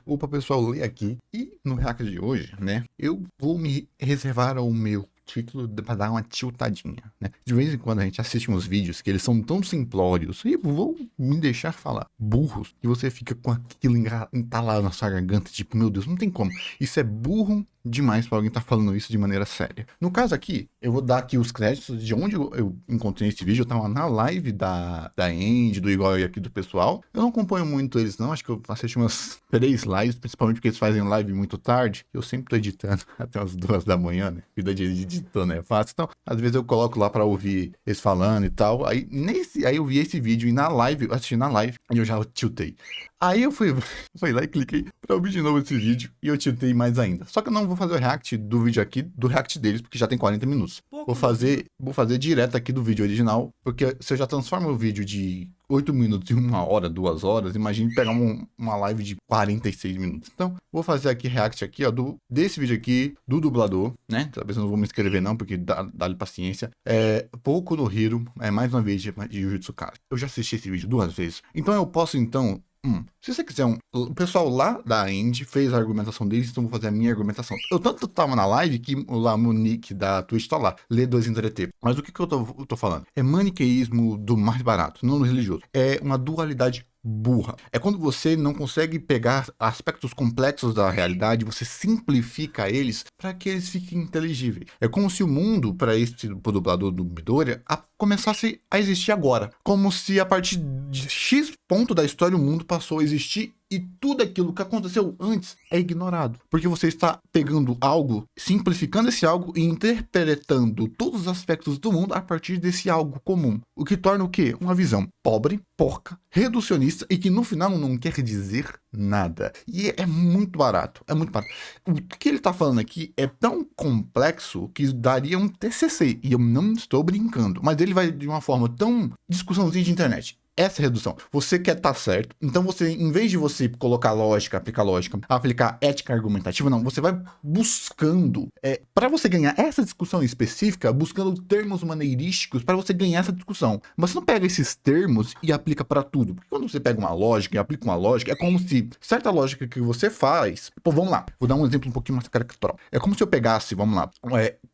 ou para o pessoal ler aqui. E no React de hoje, né, eu vou me reservar ao meu título para dar uma tiltadinha, né? De vez em quando a gente assiste uns vídeos que eles são tão simplórios e vou me deixar falar burros que você fica com aquilo entalado na sua garganta, tipo, meu Deus, não tem como. Isso é burro demais para alguém estar falando isso de maneira séria. No caso aqui, eu vou dar aqui os créditos de onde eu encontrei esse vídeo. Eu tava na live da Andy, do Igor e aqui do pessoal. Eu não acompanho muito eles não, acho que eu assisti umas 3 lives, principalmente porque eles fazem live muito tarde. Eu sempre tô editando até as 2 da manhã, né? Vida de editor não é fácil. Então, às vezes eu coloco lá para ouvir eles falando e tal. Aí eu vi esse vídeo e na live, eu assisti na live e eu já tiltei. Aí eu fui lá e cliquei pra ouvir de novo esse vídeo e eu tiltei mais ainda. Só que eu não vou fazer o react do vídeo aqui, do react deles, porque já tem 40 minutos. Vou fazer direto aqui do vídeo original, porque se eu já transformo o vídeo de 8 minutos em 1 hora, 2 horas, imagine pegar uma live de 46 minutos. Então, vou fazer aqui react aqui, ó, desse vídeo aqui, do dublador, né? Talvez eu não vou me inscrever não, porque dá-lhe paciência. Boku no Hero, mais uma vez de Jujutsu Kaisen. Eu já assisti esse vídeo 2 vezes. Então eu posso, se você quiser, o pessoal lá da Andy fez a argumentação deles, então eu vou fazer a minha argumentação. Eu tanto tava na live que lá no nick da Twitch tá lá, lê 2 entreter. Mas o que eu tô falando? É maniqueísmo do mais barato, não do religioso. É uma dualidade burra. É quando você não consegue pegar aspectos complexos da realidade, você simplifica eles para que eles fiquem inteligíveis. É como se o mundo, para pro dublador do Midoriya, começasse a existir agora. Como se a partir de X ponto da história o mundo passou a existir e tudo aquilo que aconteceu antes é ignorado. Porque você está pegando algo, simplificando esse algo e interpretando todos os aspectos do mundo a partir desse algo comum. O que torna o quê? Uma visão pobre, porca, reducionista e que no final não quer dizer nada. E é muito barato. É muito barato. O que ele está falando aqui é tão complexo que daria um TCC. E eu não estou brincando. Mas ele vai de uma forma tão discussãozinha de internet. Essa redução. Você quer estar certo, então você, em vez de você colocar lógica, aplicar ética argumentativa, não, você vai buscando, para você ganhar essa discussão específica, buscando termos maneirísticos para você ganhar essa discussão. Mas você não pega esses termos e aplica para tudo. Porque quando você pega uma lógica e aplica uma lógica, é como se certa lógica que você faz, pô, vamos lá, vou dar um exemplo um pouquinho mais caricatural. É como se eu pegasse, vamos lá,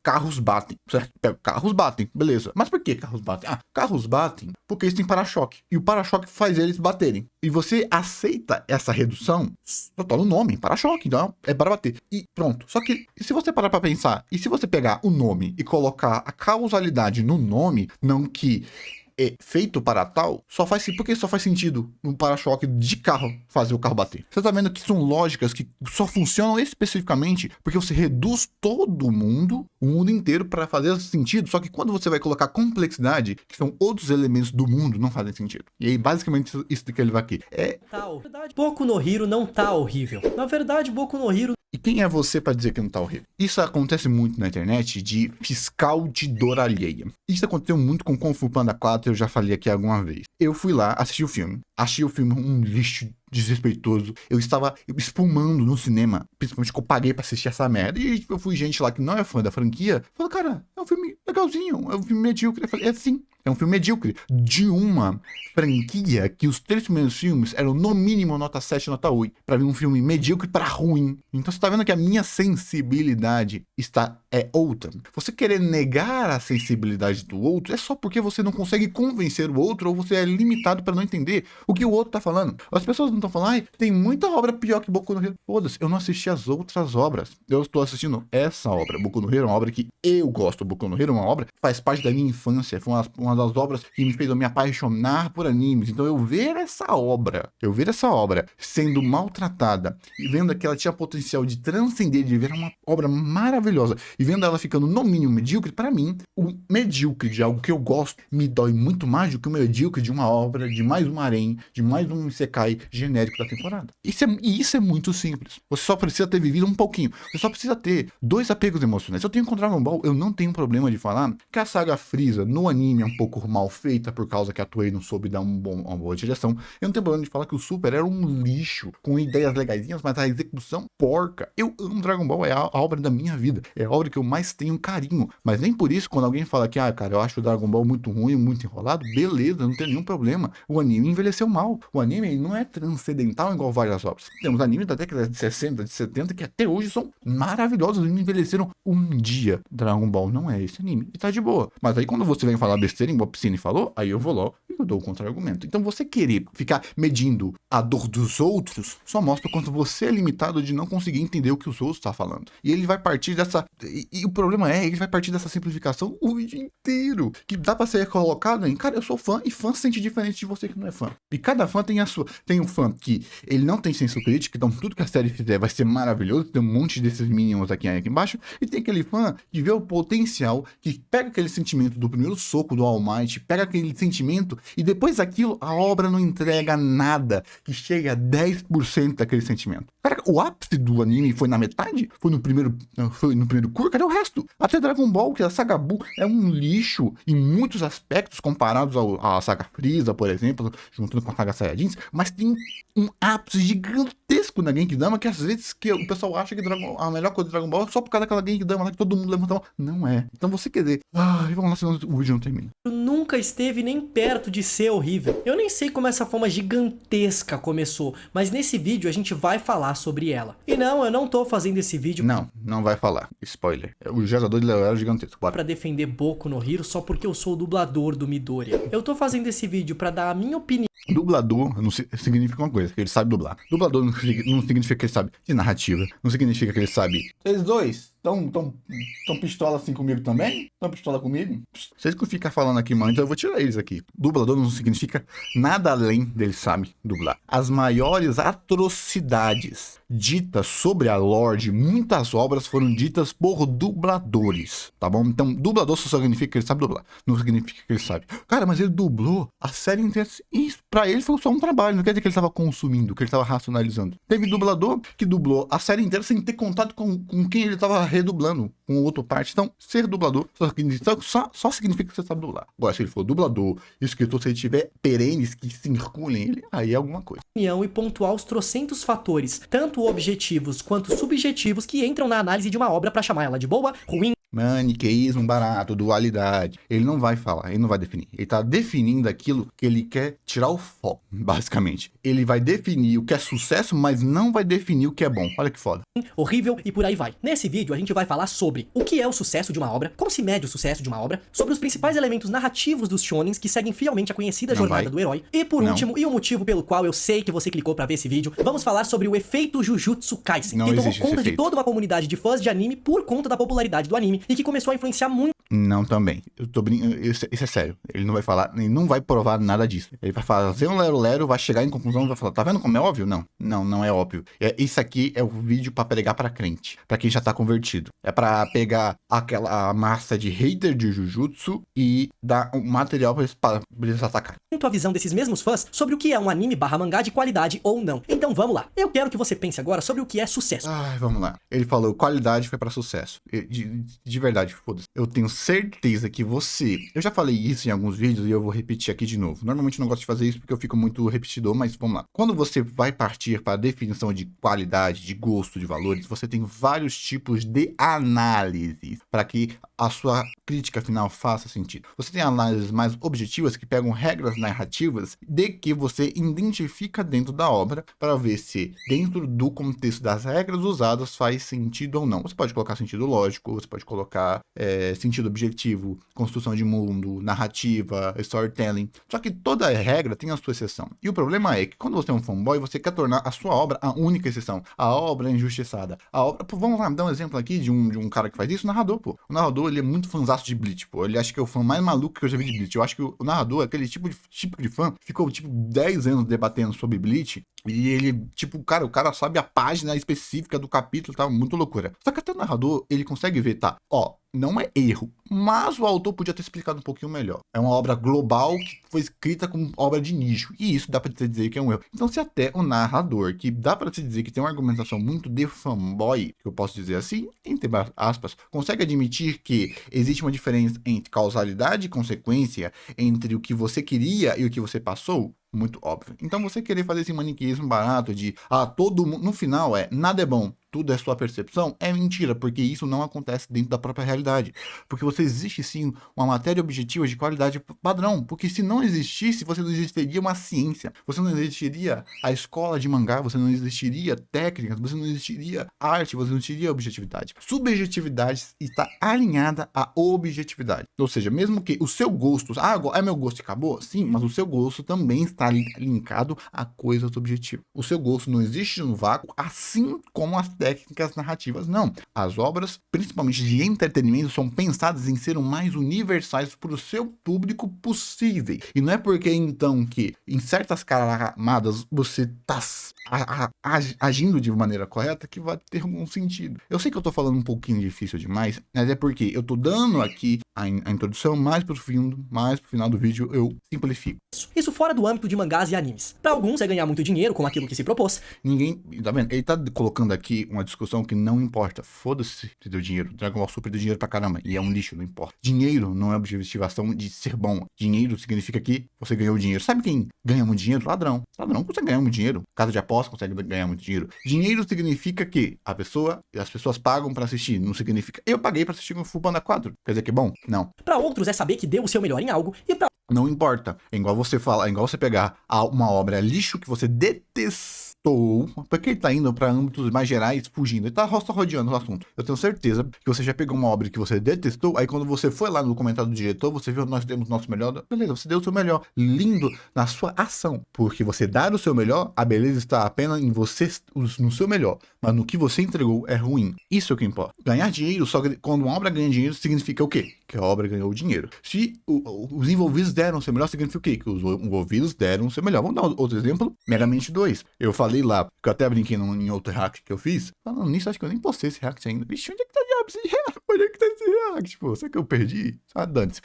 carros batem, certo? Carros batem, beleza. Mas por que carros batem? Carros batem porque eles têm para-choque. E o para-choque faz eles baterem. E você aceita essa redução, só tá no nome, para-choque, então é para bater. E pronto. Só que, se você parar pra pensar, e se você pegar o nome e colocar a causalidade no nome, não que é feito para tal, porque só faz sentido no para-choque de carro fazer o carro bater. Você tá vendo que são lógicas que só funcionam especificamente porque você reduz todo mundo, o mundo inteiro, para fazer sentido, só que quando você vai colocar complexidade, que são outros elementos do mundo, não fazem sentido. E aí, basicamente, isso que ele vai aqui. Na verdade, Boku no Hero não tá horrível. Na verdade, Boku no Hero... E quem é você para dizer que não tá horrível? Isso acontece muito na internet de fiscal de dor alheia. Isso aconteceu muito com Kung Fu Panda 4, eu já falei aqui alguma vez. Eu fui lá, assisti o filme. Achei o filme um lixo desrespeitoso. Eu estava espumando no cinema, principalmente que eu paguei pra assistir essa merda. E eu fui gente lá que não é fã da franquia, falou, cara, é um filme legalzinho, é um filme medíocre. Eu falei, sim, é um filme medíocre de uma franquia que os 3 primeiros filmes eram no mínimo nota 7, nota 8. Pra vir um filme medíocre pra ruim. Então você tá vendo que a minha sensibilidade é outra. Você querer negar a sensibilidade do outro é só porque você não consegue convencer o outro ou você é limitado pra não entender o que o outro tá falando. As pessoas não estão falando, tem muita obra pior que Boku no Hero. Foda-se, eu não assisti as outras obras. Eu estou assistindo essa obra. Boku no Hero é uma obra que eu gosto. Boku no Hero é uma obra que faz parte da minha infância. Foi uma das obras que me fez me apaixonar por animes. Então eu ver essa obra sendo maltratada e vendo que ela tinha potencial de transcender, de ver uma obra maravilhosa e vendo ela ficando no mínimo medíocre, para mim, o medíocre de algo que eu gosto me dói muito mais do que o medíocre de uma obra, de mais um harém, de mais um isekai genérico da temporada. Isso é muito simples. Você só precisa ter vivido um pouquinho. Você só precisa ter 2 apegos emocionais. Se eu tenho com Dragon Ball, eu não tenho problema de falar que a saga Freeza no anime é um pouco mal feita por causa que a Toei não soube dar uma boa direção. Eu não tenho problema de falar que o Super era um lixo, com ideias legaisinhas, mas a execução porca. Eu amo Dragon Ball, é a obra da minha vida, é a obra que eu mais tenho carinho, mas nem por isso quando alguém fala que, cara, eu acho o Dragon Ball muito ruim, muito enrolado, beleza, não tem nenhum problema. O anime envelheceu mal. O anime ele não é transcendental igual várias obras. Temos animes da década de 60, de 70 que até hoje são maravilhosos, eles envelheceram um dia. Dragon Ball não é esse anime e tá de boa. Mas aí quando você vem falar besteira, igual a Piscine falou, aí eu vou lá e eu dou o contra-argumento. Então você querer ficar medindo a dor dos outros só mostra o quanto você é limitado de não conseguir entender o que os outros estão falando. E ele vai partir dessa... E o problema é, ele vai partir dessa simplificação o vídeo inteiro. Que dá pra ser colocado em, cara, eu sou fã e fã se sente diferente de você que não é fã. E cada fã tem a sua. Tem um fã que ele não tem senso crítico, então tudo que a série fizer vai ser maravilhoso. Tem um monte desses minions aqui embaixo. E tem aquele fã que vê o potencial, que pega aquele sentimento do primeiro soco do All Might, pega aquele sentimento e depois daquilo a obra não entrega nada que chegue a 10% daquele sentimento. Cara, o ápice do anime foi na metade? Foi no primeiro curso? Cadê o resto? Até Dragon Ball, que a saga Buu é um lixo em muitos aspectos comparados à saga Frieza, por exemplo, juntando com a saga Saiyajins, mas tem um ápice gigantesco na Genkidama que às vezes que o pessoal acha que a melhor coisa de Dragon Ball é só por causa daquela Genkidama lá que todo mundo levanta a mão. Não é. Então você quer dizer, vamos lá, senão o vídeo não termina. Nunca esteve nem perto de ser horrível. Eu nem sei como essa fama gigantesca começou, mas nesse vídeo a gente vai falar sobre ela. E não, eu não tô fazendo esse vídeo... Não vai falar. Spoiler. O gerador de Leo era gigantesco. Bora. Pra defender Boku no Hero só porque eu sou o dublador do Midoriya. Eu tô fazendo esse vídeo pra dar a minha opinião. Dublador não significa uma coisa, que ele sabe dublar. Dublador não significa que ele sabe de narrativa. Não significa que ele sabe... Vocês dois tão pistola assim comigo também? Tão pistola comigo? Vocês que ficam falando aqui, mano, então eu vou tirar eles aqui. Dublador não significa nada além dele sabe dublar. As maiores atrocidades ditas sobre a lore de muitas obras foram ditas por dubladores, tá bom? Então, dublador só significa que ele sabe dublar. Não significa que ele sabe. Cara, mas ele dublou a série inteira. Isso, pra ele foi só um trabalho. Não quer dizer que ele estava consumindo, que ele estava racionalizando. Teve dublador que dublou a série inteira sem ter contato com quem ele estava redublando, com outra parte. Então, ser dublador só significa que você sabe dublar. Agora, se ele for dublador, escritor, se ele tiver perenes que circulem ele, aí é alguma coisa. E pontuar os trocentos fatores, tanto objetivos quanto subjetivos, que entram na análise de uma obra pra chamar ela de boa, ruim, maniqueísmo barato, dualidade. Ele não vai falar, ele não vai definir. Ele tá definindo aquilo que ele quer tirar o foco, basicamente. Ele vai definir o que é sucesso, mas não vai definir o que é bom. Olha que foda. Horrível e por aí vai. Nesse vídeo a gente vai falar sobre o que é o sucesso de uma obra, como se mede o sucesso de uma obra, sobre os principais elementos narrativos dos shonens que seguem fielmente a conhecida jornada do herói, e por último, e o motivo pelo qual eu sei que você clicou pra ver esse vídeo, vamos falar sobre o efeito Jujutsu Kaisen, que tomou conta de toda uma comunidade de fãs de anime por conta da popularidade do anime e que começou a influenciar muito. Não, também. Eu tô brincando. Isso é sério. Ele não vai falar, ele não vai provar nada disso. Ele vai fazer um lero-lero, vai chegar em conclusão e vai falar, tá vendo como é óbvio? Não é óbvio. Isso aqui é o vídeo pra pregar pra crente, pra quem já tá convertido. É pra pegar aquela massa de hater de Jujutsu e dar um material pra eles atacarem. Muito a visão desses mesmos fãs sobre o que é um anime / mangá de qualidade ou não. Então vamos lá. Eu quero que você pense agora sobre o que é sucesso. Vamos lá. Ele falou, qualidade foi pra sucesso. De verdade, foda-se. Eu tenho certeza que você... Eu já falei isso em alguns vídeos e eu vou repetir aqui de novo. Normalmente eu não gosto de fazer isso porque eu fico muito repetidor, mas vamos lá. Quando você vai partir para a definição de qualidade, de gosto, de valores, você tem vários tipos de análise para que a sua crítica final faça sentido. Você tem análises mais objetivas que pegam regras narrativas de que você identifica dentro da obra para ver se dentro do contexto das regras usadas faz sentido ou não. Você pode colocar sentido lógico, você pode colocar sentido objetivo, construção de mundo, narrativa, storytelling. Só que toda regra tem a sua exceção. E o problema é que quando você é um fanboy, você quer tornar a sua obra a única exceção. A obra é injustiçada. A obra... Pô, vamos lá, dar um exemplo aqui de um cara que faz isso, o narrador, pô. O narrador, ele é muito fãzaço de Bleach, pô. Ele acha que é o fã mais maluco que eu já vi de Bleach. Eu acho que o narrador é aquele tipo de fã que ficou, 10 anos debatendo sobre Bleach. E ele, o cara sabe a página específica do capítulo, tá? Muito loucura. Só que até o narrador, ele consegue ver, tá? não é erro, mas o autor podia ter explicado um pouquinho melhor. É uma obra global que foi escrita como obra de nicho, e isso dá pra se dizer que é um erro. Então, se até o narrador, que dá pra se dizer que tem uma argumentação muito de fanboy, que eu posso dizer assim, entre aspas, consegue admitir que existe uma diferença entre causalidade e consequência, entre o que você queria e o que você passou, muito óbvio. Então, você querer fazer esse maniqueísmo barato de, todo mundo, no final nada é bom, tudo é sua percepção, é mentira, porque isso não acontece dentro da própria realidade. Porque você existe sim uma matéria objetiva de qualidade padrão, porque se não existisse, você não existiria uma ciência, você não existiria a escola de mangá, você não existiria técnicas, você não existiria arte, você não existiria objetividade. Subjetividade está alinhada à objetividade. Ou seja, mesmo que o seu gosto, é meu gosto e acabou? Sim, mas o seu gosto também está linkado a coisas objetivas. O seu gosto não existe no vácuo, assim como as técnicas narrativas, não. As obras, principalmente de entretenimento, são pensadas em ser o mais universais para o seu público possível. E não é porque, então, que em certas camadas você está agindo de maneira correta que vai ter algum sentido. Eu sei que eu tô falando um pouquinho difícil demais, mas é porque eu tô dando aqui a introdução mais pro final do vídeo eu simplifico. Isso fora do âmbito de mangás e animes. Pra alguns é ganhar muito dinheiro com aquilo que se propôs. Ninguém, tá vendo? Ele tá colocando aqui uma discussão que não importa. Foda-se se deu dinheiro. Dragon Ball Super deu dinheiro pra caramba. E é um lixo, não importa. Dinheiro não é objetivação de ser bom. Dinheiro significa que você ganhou dinheiro. Sabe quem ganha muito dinheiro? Ladrão. Ladrão consegue ganhar muito dinheiro. Casa de aposta consegue ganhar muito dinheiro. Dinheiro significa que as pessoas pagam pra assistir. Não significa eu paguei pra assistir Kung Fu Panda 4. Quer dizer que é bom? Não. Pra outros é saber que deu o seu melhor em algo e pra não importa. É igual você falar, é igual você pegar uma obra lixo que você detestou, porque ele tá indo pra âmbitos mais gerais, fugindo. Ele tá só rodeando o assunto. Eu tenho certeza que você já pegou uma obra que você detestou, aí quando você foi lá no comentário do diretor, você viu nós demos nosso melhor. Beleza, você deu o seu melhor. Lindo na sua ação. Porque você dar o seu melhor, a beleza está apenas em você, no seu melhor. Mas no que você entregou é ruim. Isso é o que importa. Ganhar dinheiro, só que quando uma obra ganha dinheiro, significa o quê? Que a obra ganhou dinheiro. Se os envolvidos deram o seu melhor, significa o quê? Que os envolvidos deram o seu melhor. Vamos dar outro exemplo? Megamente 2. Eu falei lá, que eu até brinquei em outro react que eu fiz. Falando nisso, acho que eu nem postei esse react ainda. Vixe, onde é que tá esse react? Onde é que tá esse react? Pô, será que eu perdi? Ah, dane-se.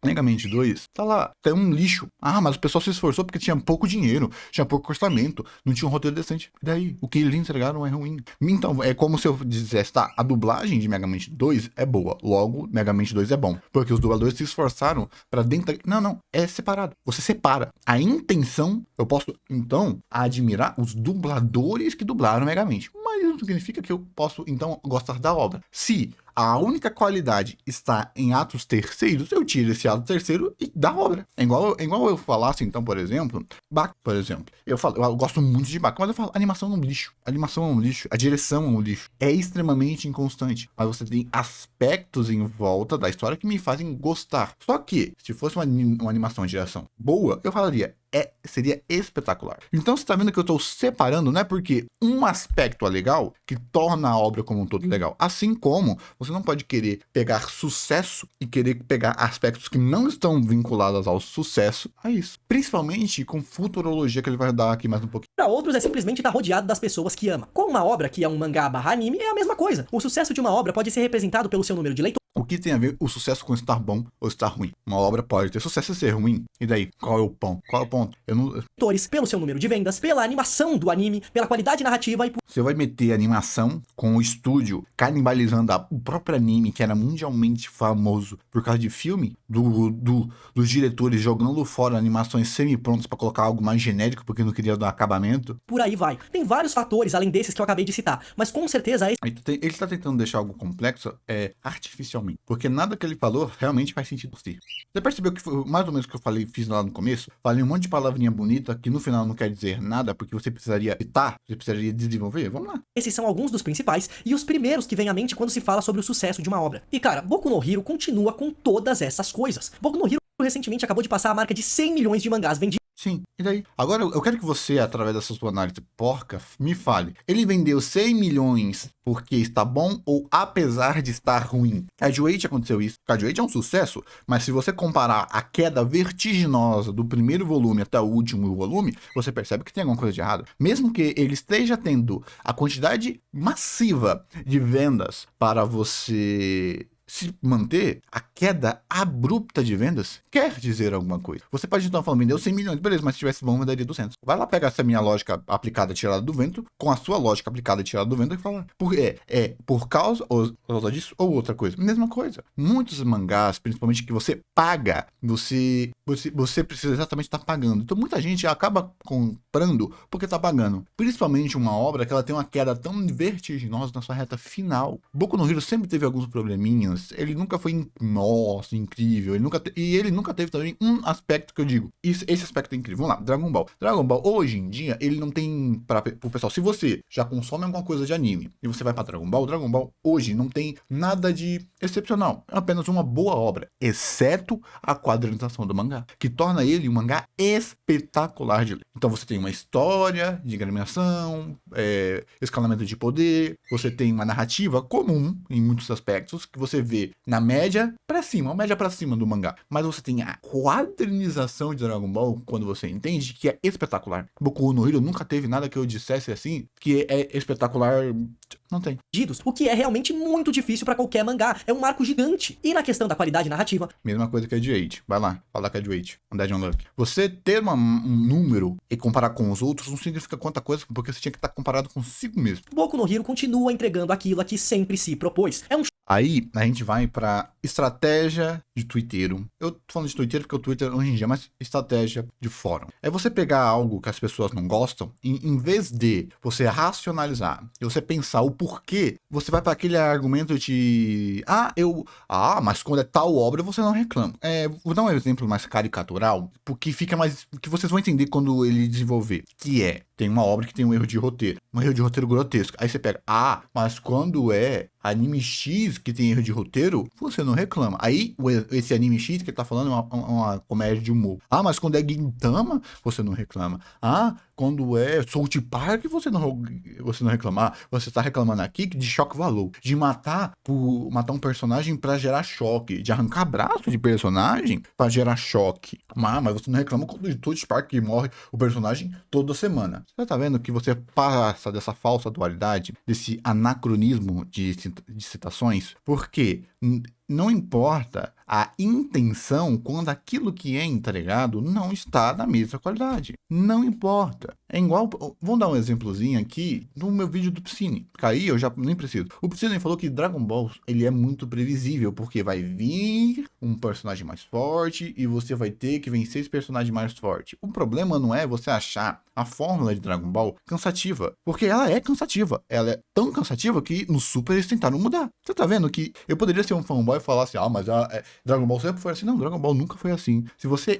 Megamente 2, tá lá, tem um lixo. Ah, mas o pessoal se esforçou porque tinha pouco dinheiro, tinha pouco orçamento, não tinha um roteiro decente. E daí? O que eles entregaram é ruim. Então, é como se eu dissesse, tá, a dublagem de Megamente 2 é boa, logo, Megamente 2 é bom. Porque os dubladores se esforçaram pra dentro... Não, é separado. Você separa. A intenção, eu posso, então, admirar os dubladores que dublaram Megamente. Mas isso significa que eu posso, então, gostar da obra. Se a única qualidade está em atos terceiros, eu tiro esse ato terceiro e da obra. É igual eu falasse, então, por exemplo, Bach, por exemplo. Eu gosto muito de Bach, mas eu falo, animação é um lixo. Animação é um lixo. A direção é um lixo. É extremamente inconstante. Mas você tem aspectos em volta da história que me fazem gostar. Só que, se fosse uma animação de direção boa, eu falaria, seria espetacular. Então você tá vendo que eu tô separando, não é porque um aspecto é legal que torna a obra como um todo legal. Assim como você não pode querer pegar sucesso e querer pegar aspectos que não estão vinculados ao sucesso a isso. Principalmente com futurologia que ele vai dar aqui mais um pouquinho. Pra outros é simplesmente estar rodeado das pessoas que ama. Com uma obra que é um mangá / anime é a mesma coisa. O sucesso de uma obra pode ser representado pelo seu número de leitores. O que tem a ver o sucesso com estar bom ou estar ruim? Uma obra pode ter sucesso e ser ruim. E daí? Qual é o ponto? Qual é o ponto? Pelo seu número de vendas, pela animação do anime, pela qualidade narrativa e por... Você vai meter animação com o estúdio canibalizando o próprio anime, que era mundialmente famoso por causa de filme, dos diretores jogando fora animações semi-prontas pra colocar algo mais genérico porque não queria dar acabamento. Por aí vai. Tem vários fatores além desses que eu acabei de citar, mas com certeza ele tá tentando deixar algo complexo artificialmente. Porque nada que ele falou realmente faz sentido ser. Você percebeu que foi mais ou menos o que eu falei, fiz lá no começo? Falei um monte de palavrinha bonita que no final não quer dizer nada, porque você precisaria citar, você precisaria desenvolver. Vamos lá. Esses são alguns dos principais e os primeiros que vêm à mente quando se fala sobre o sucesso de uma obra. E cara, Boku no Hero continua com todas essas coisas. Boku no Hero recentemente acabou de passar a marca de 100 milhões de mangás vendidos. Sim, e daí? Agora eu quero que você, através dessa sua análise porca, me fale. Ele vendeu 100 milhões porque está bom ou apesar de estar ruim? Graduate aconteceu isso. Graduate é um sucesso, mas se você comparar a queda vertiginosa do primeiro volume até o último volume, você percebe que tem alguma coisa de errado. Mesmo que ele esteja tendo a quantidade massiva de vendas para você se manter, a queda abrupta de vendas quer dizer alguma coisa. Você pode então falar, vendeu 100 milhões, beleza, mas se tivesse bom, venderia 200. Vai lá pegar essa minha lógica aplicada tirada do vento, com a sua lógica aplicada tirada do vento e falar, por causa disso ou outra coisa. Mesma coisa. Muitos mangás, principalmente que você paga, você precisa exatamente estar pagando. Então muita gente acaba comprando porque está pagando. Principalmente uma obra que ela tem uma queda tão vertiginosa na sua reta final. Boku no Hero sempre teve alguns probleminhas. Ele nunca foi, nossa, incrível. Ele nunca teve também um aspecto que eu digo. Esse aspecto é incrível. Vamos lá, Dragon Ball. Dragon Ball, hoje em dia, ele não tem pro pessoal. Se você já consome alguma coisa de anime e você vai pra Dragon Ball hoje não tem nada de excepcional. É apenas uma boa obra. Exceto a quadrinização do mangá, que torna ele um mangá espetacular de ler. Então você tem uma história de agremiação, escalamento de poder, você tem uma narrativa comum em muitos aspectos, que você vê na média pra cima, do mangá. Mas você tem a quadrinização de Dragon Ball, quando você entende, que é espetacular. Boku no Hero nunca teve nada que eu dissesse assim, que é espetacular. Não tem. O que é realmente muito difícil pra qualquer mangá. É um marco gigante. E na questão da qualidade narrativa... Mesma coisa que a de 8. Vai lá, fala com a de 8. Undead Unluck. Você ter um número e comparar com os outros não significa quanta coisa, porque você tinha que estar comparado consigo mesmo. Boku no Hero continua entregando aquilo a que sempre se propôs. É um... Aí, a gente vai pra estratégia de twitteiro. Eu tô falando de twitteiro porque o Twitter hoje em dia é mais estratégia de fórum. É você pegar algo que as pessoas não gostam e, em vez de você racionalizar e você pensar o porquê, você vai para aquele argumento de mas quando é tal obra você não reclama. Vou dar um exemplo mais caricatural, porque fica mais... que vocês vão entender quando ele desenvolver. Que tem uma obra que tem um erro de roteiro. Um erro de roteiro grotesco. Aí você pega, mas quando é anime X que tem erro de roteiro, você não reclama. Aí, esse anime X que ele tá falando é uma comédia de humor. Mas quando é Gintama, você não reclama. Quando é South Park, você não reclama. Você tá reclamando aqui de choque valor. De matar um personagem pra gerar choque. De arrancar braço de personagem pra gerar choque. Mas você não reclama quando de South Park morre o personagem toda semana. Você tá vendo que você passa dessa falsa dualidade, desse anacronismo de citações? Porque não importa a intenção quando aquilo que é entregado não está na mesma qualidade. Não importa. É igual... Vamos dar um exemplozinho aqui no meu vídeo do Psyne. Aí eu já nem preciso. O Psyne falou que Dragon Ball ele é muito previsível, porque vai vir um personagem mais forte e você vai ter que vencer esse personagem mais forte. O problema não é você achar a fórmula de Dragon Ball cansativa, porque ela é cansativa. Ela é tão cansativa que no Super eles tentaram mudar. Você tá vendo que eu poderia ser um fanboy e falar assim, Dragon Ball sempre foi assim. Não, Dragon Ball nunca foi assim.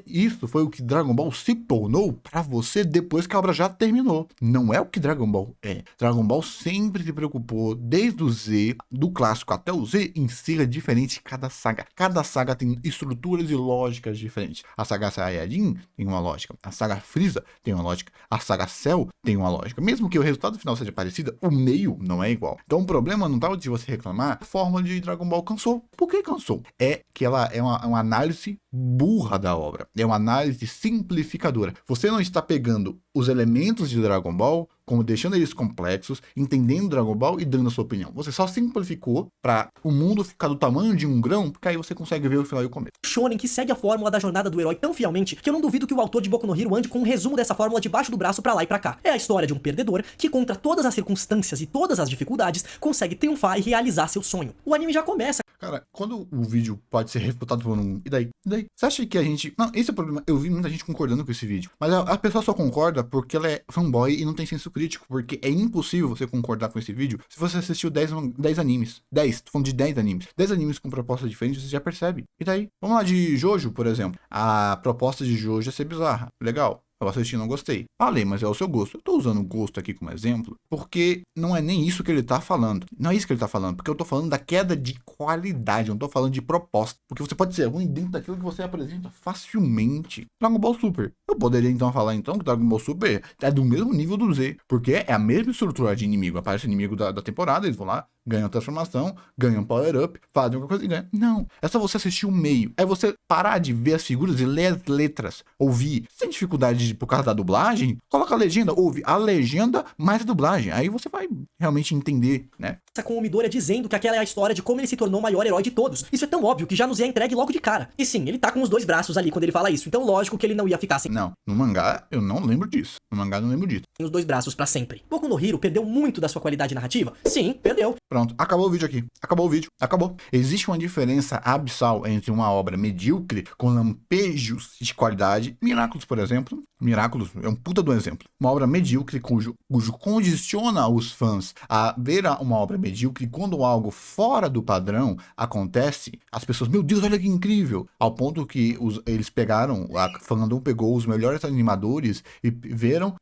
Isso foi o que Dragon Ball se tornou pra você depois que a obra já terminou. Não é o que Dragon Ball é. Dragon Ball sempre se preocupou, desde o Z, do clássico até o Z, em ser diferente de cada saga. Cada saga tem estruturas e lógicas diferentes. A saga Saiyajin tem uma lógica. A saga Freeza tem uma lógica. A saga Cell tem uma lógica. Mesmo que o resultado final seja parecido, o meio não é igual. Então o problema não tá de você reclamar, a fórmula de Dragon Ball cansou. Por que cansou? É que ela é uma análise burra da obra. É uma análise simplificadora. Você não está pegando os elementos de Dragon Ball, como deixando eles complexos, entendendo Dragon Ball e dando a sua opinião. Você só simplificou para o mundo ficar do tamanho de um grão, porque aí você consegue ver o final e o começo. Shonen que segue a fórmula da jornada do herói tão fielmente que eu não duvido que o autor de Boku no Hero ande com um resumo dessa fórmula debaixo do braço pra lá e pra cá. É a história de um perdedor que, contra todas as circunstâncias e todas as dificuldades, consegue triunfar e realizar seu sonho. O anime já começa. Cara, quando o vídeo pode ser refutado por um... E daí? Você acha que a gente... Não, esse é o problema. Eu vi muita gente concordando com esse vídeo. Mas a pessoa só concorda porque ela é fanboy e não tem senso crítico. Porque é impossível você concordar com esse vídeo se você assistiu 10 animes. 10, tô falando de 10 animes. 10 animes com propostas diferentes, você já percebe. E daí? Vamos lá de Jojo, por exemplo. A proposta de Jojo é ser bizarra. Legal. Eu assisti e não gostei. Falei, mas é o seu gosto. Eu tô usando o gosto aqui como exemplo, porque não é nem isso que ele tá falando. Não é isso que ele tá falando, porque eu tô falando da queda de qualidade, eu não tô falando de proposta. Porque você pode ser ruim dentro daquilo que você apresenta facilmente. Dragon Ball Super. Eu poderia então falar então que Dragon Ball Super é do mesmo nível do Z, porque é a mesma estrutura de inimigo. Aparece o inimigo da temporada, eles vão lá, ganham transformação, ganham power-up, fazem alguma coisa e ganham. Não. É só você assistir o meio. É você parar de ver as figuras e ler as letras. Ouvir. Sem dificuldade dificuldade por causa da dublagem, coloca a legenda, ouve a legenda mais a dublagem. Aí você vai realmente entender, né? Com o Midoriya dizendo que aquela é a história de como ele se tornou o maior herói de todos. Isso é tão óbvio que já nos é entregue logo de cara. E sim, ele tá com os 2 braços ali quando ele fala isso, então lógico que ele não ia ficar sem Não, no mangá eu não lembro disso. No mangá eu não lembro disso. os 2 braços pra sempre. Boku no Hero perdeu muito da sua qualidade narrativa? Sim, perdeu. Pronto, acabou o vídeo aqui. Acabou o vídeo, acabou. Existe uma diferença abissal entre uma obra medíocre com lampejos de qualidade. Miraculous, por exemplo. Miraculous é um puta do exemplo. Uma obra medíocre cujo condiciona os fãs a ver uma obra medíocre. Quando algo fora do padrão acontece, as pessoas, meu Deus, olha que incrível. Ao ponto que eles pegaram, a fandom pegou os melhores animadores e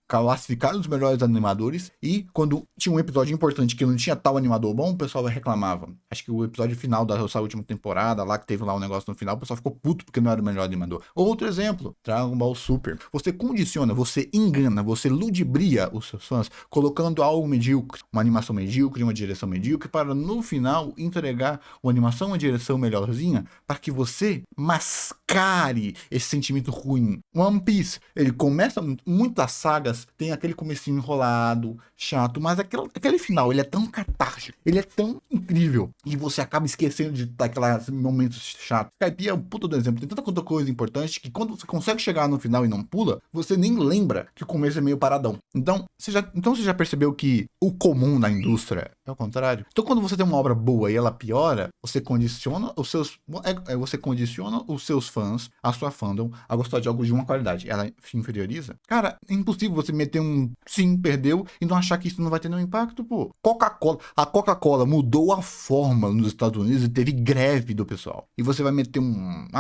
classificaram os melhores animadores. E quando tinha um episódio importante que não tinha tal animador bom, o pessoal reclamava. Acho que o episódio final dessa última temporada, lá que teve lá um negócio no final, o pessoal ficou puto porque não era o melhor animador. Outro exemplo, Dragon Ball Super. Você condiciona, você engana, você ludibria os seus fãs, colocando algo medíocre, uma animação medíocre, uma direção medíocre, para no final entregar uma animação, uma direção melhorzinha, para que você mascare esse sentimento ruim. One Piece, ele começa, muitas sagas tem aquele comecinho enrolado, chato, mas aquele final, ele é tão catártico, ele é tão incrível, e você acaba esquecendo daqueles momentos chatos. Skype é um puto do exemplo, tem tanta coisa importante que quando você consegue chegar no final e não pula, você nem lembra que o começo é meio paradão. Então você já percebeu que o comum na indústria é o contrário? Então quando você tem uma obra boa e ela piora, você condiciona os seus fãs, a sua fandom, a gostar de algo de uma qualidade. Ela se inferioriza? Cara, é impossível você meter um sim, perdeu, e não achar que isso não vai ter nenhum impacto, pô. A Coca-Cola mudou a forma nos Estados Unidos e teve greve do pessoal. E você vai meter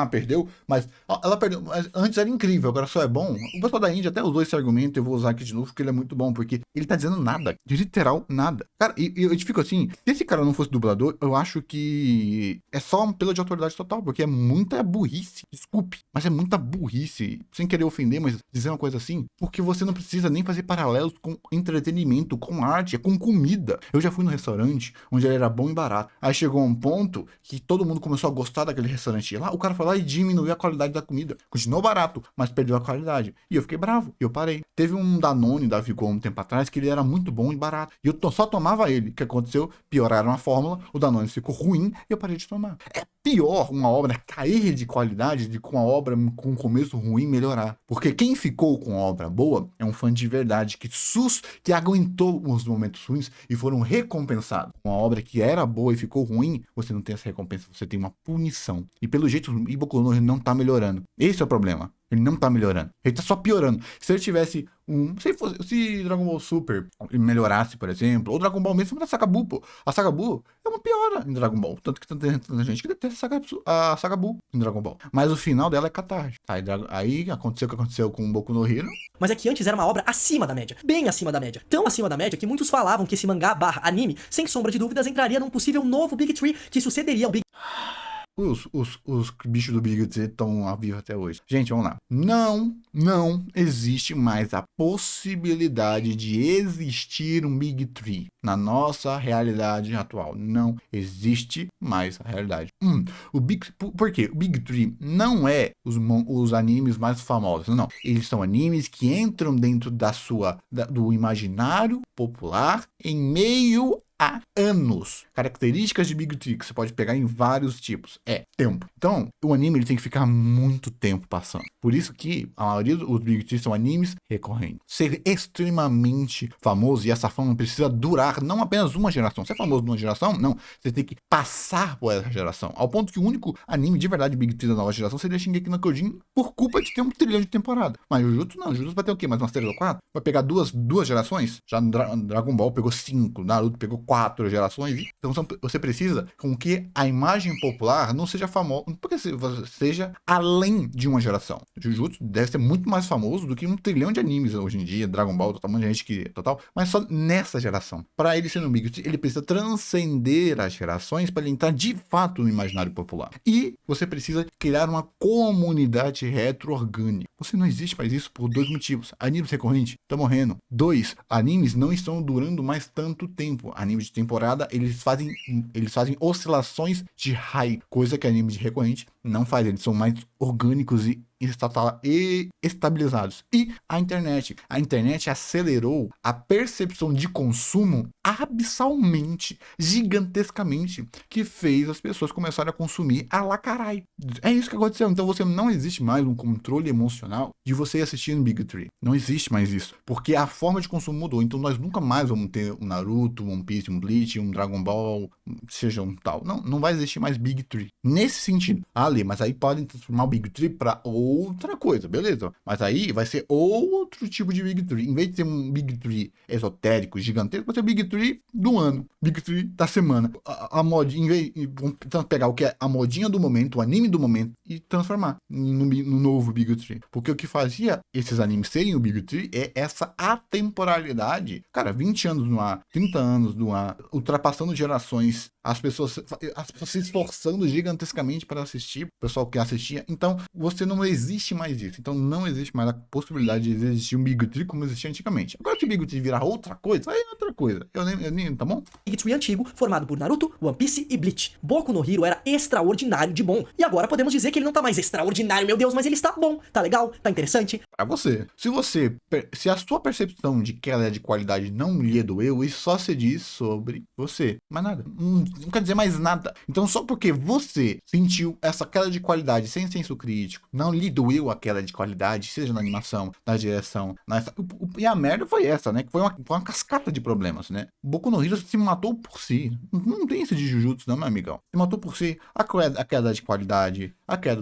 perdeu, mas ela perdeu, mas antes era incrível, agora só é bom. O pessoal da Índia até usou esse argumento, eu vou usar aqui de novo, porque ele é muito bom, porque ele tá dizendo nada, de literal nada. Cara, e eu te fico assim, se esse cara não fosse dublador, eu acho que é só um apelo de autoridade total, porque é muita burrice, desculpe, mas é muita burrice, sem querer ofender, mas dizer uma coisa assim, porque você não precisa nem fazer paralelos com entretenimento, com arte, com comida. Eu já fui no restaurante, onde ele era bom e barato, aí chegou um ponto que todo mundo começou a gostar daquele restaurante lá, o cara foi lá e diminuiu a qualidade da comida, continuou barato, mas perdeu a qualidade, e eu fiquei bravo, e eu parei. Teve um Danone da Vigor um tempo atrás, que ele era muito bom e barato, e eu só tomava ele. O que aconteceu? Pioraram a fórmula, o Danone ficou ruim, e eu parei de tomar. É pior uma obra cair de qualidade do que uma obra com um começo ruim melhorar. Porque quem ficou com a obra boa é um fã de verdade, que aguentou os momentos ruins e foram recompensados. Uma obra que era boa e ficou ruim, você não tem essa recompensa, você tem uma punição. E pelo jeito, o Boku no Hero não tá melhorando. Esse é o problema. Ele não tá melhorando. Ele tá só piorando. Se ele tivesse se Dragon Ball Super melhorasse, por exemplo, ou Dragon Ball mesmo da Saga Buu, pô. A Saga Buu é uma piora em Dragon Ball. Tanto que tem tanta gente que detesta a Saga Buu em Dragon Ball. Mas o final dela é catártico. Aí aconteceu o que aconteceu com o Boku no Hero. Mas é que antes era uma obra acima da média. Bem acima da média. Tão acima da média que muitos falavam que esse mangá / anime, sem sombra de dúvidas, entraria num possível novo Big Three que sucederia ao Big... Os bichos do Big T estão vivos até hoje. Gente, vamos lá. Não existe mais a possibilidade de existir um Big Three na nossa realidade atual. Não existe mais a realidade. Por quê? O Big Three não é os animes mais famosos. Não. Eles são animes que entram dentro do imaginário popular em meio há anos. Características de Big Three que você pode pegar em vários tipos. Tempo. Então, o anime ele tem que ficar muito tempo passando. Por isso que a maioria dos Big Three são animes recorrentes. Ser extremamente famoso, e essa fama precisa durar não apenas uma geração. Ser famoso numa geração? Não. Você tem que passar por essa geração. Ao ponto que o único anime de verdade Big Three da nova geração seria Shingeki no Kyojin por culpa de ter 1 trilhão de temporada. Mas o Jujutsu não. O Jujutsu vai ter o quê? Mais umas 3 ou 4? Vai pegar duas gerações? Já no Dragon Ball pegou 5. Naruto pegou 4 gerações. Então você precisa com que a imagem popular não seja famosa, porque seja além de uma geração. Jujutsu deve ser muito mais famoso do que 1 trilhão de animes hoje em dia, Dragon Ball, total, muita gente que total, mas só nessa geração. Para ele ser no Big Three, ele precisa transcender as gerações para ele entrar de fato no imaginário popular. E você precisa criar uma comunidade retro-orgânica. Você não existe mais isso por 2 motivos. Animes recorrentes estão morrendo. 2, animes não estão durando mais tanto tempo. Animes de temporada, eles fazem oscilações de hype, coisa que anime de recorrente não faz. Eles são mais orgânicos e estabilizados. E a internet acelerou a percepção de consumo abissalmente, gigantescamente, que fez as pessoas começarem a consumir a lá carai. É isso que aconteceu. Então você não existe mais um controle emocional de você assistir no Big Tree. Não existe mais isso. Porque a forma de consumo mudou. Então nós nunca mais vamos ter um Naruto, um One Piece, um Bleach, um Dragon Ball, seja um tal. Não vai existir mais Big Tree. Nesse sentido. Ali, mas aí podem transformar o Big Tree para outra coisa, beleza? Mas aí vai ser outro tipo de Big Tree. Em vez de ter um Big Tree esotérico, gigantesco, vai ser o Big Tree do ano. Big Tree da semana. A mod, em vez de pegar o que é a modinha do momento, o anime do momento, e transformar no novo Big Tree. Porque o que fazia esses animes serem o Big Tree é essa atemporalidade. Cara, 20 anos no ar, 30 anos no ar, ultrapassando gerações, as pessoas se esforçando gigantescamente para assistir, o pessoal que assistia. Então, você não existe mais isso. Então, não existe mais a possibilidade de existir um Big Tree como existia antigamente. Agora, se o Big Tree virar outra coisa, aí é outra coisa. Eu nem, tá bom? Big Tree antigo, formado por Naruto, One Piece e Bleach. Boku no Hero era extraordinário de bom. E agora podemos dizer que ele não tá mais extraordinário, meu Deus, mas ele está bom, tá legal, tá interessante. Pra você. Se a sua percepção de queda de qualidade não lhe doeu, isso só se diz sobre você. Mais nada. Não quer dizer mais nada. Então, só porque você sentiu essa queda de qualidade sem senso crítico, não lhe doeu a queda de qualidade, seja na animação, na direção, e a merda foi essa, né? Que foi uma cascata de problemas, né? Boku no Hero se matou por si. Não tem isso de Jujutsu, não, meu amigão. Se matou por si. A queda de qualidade, a queda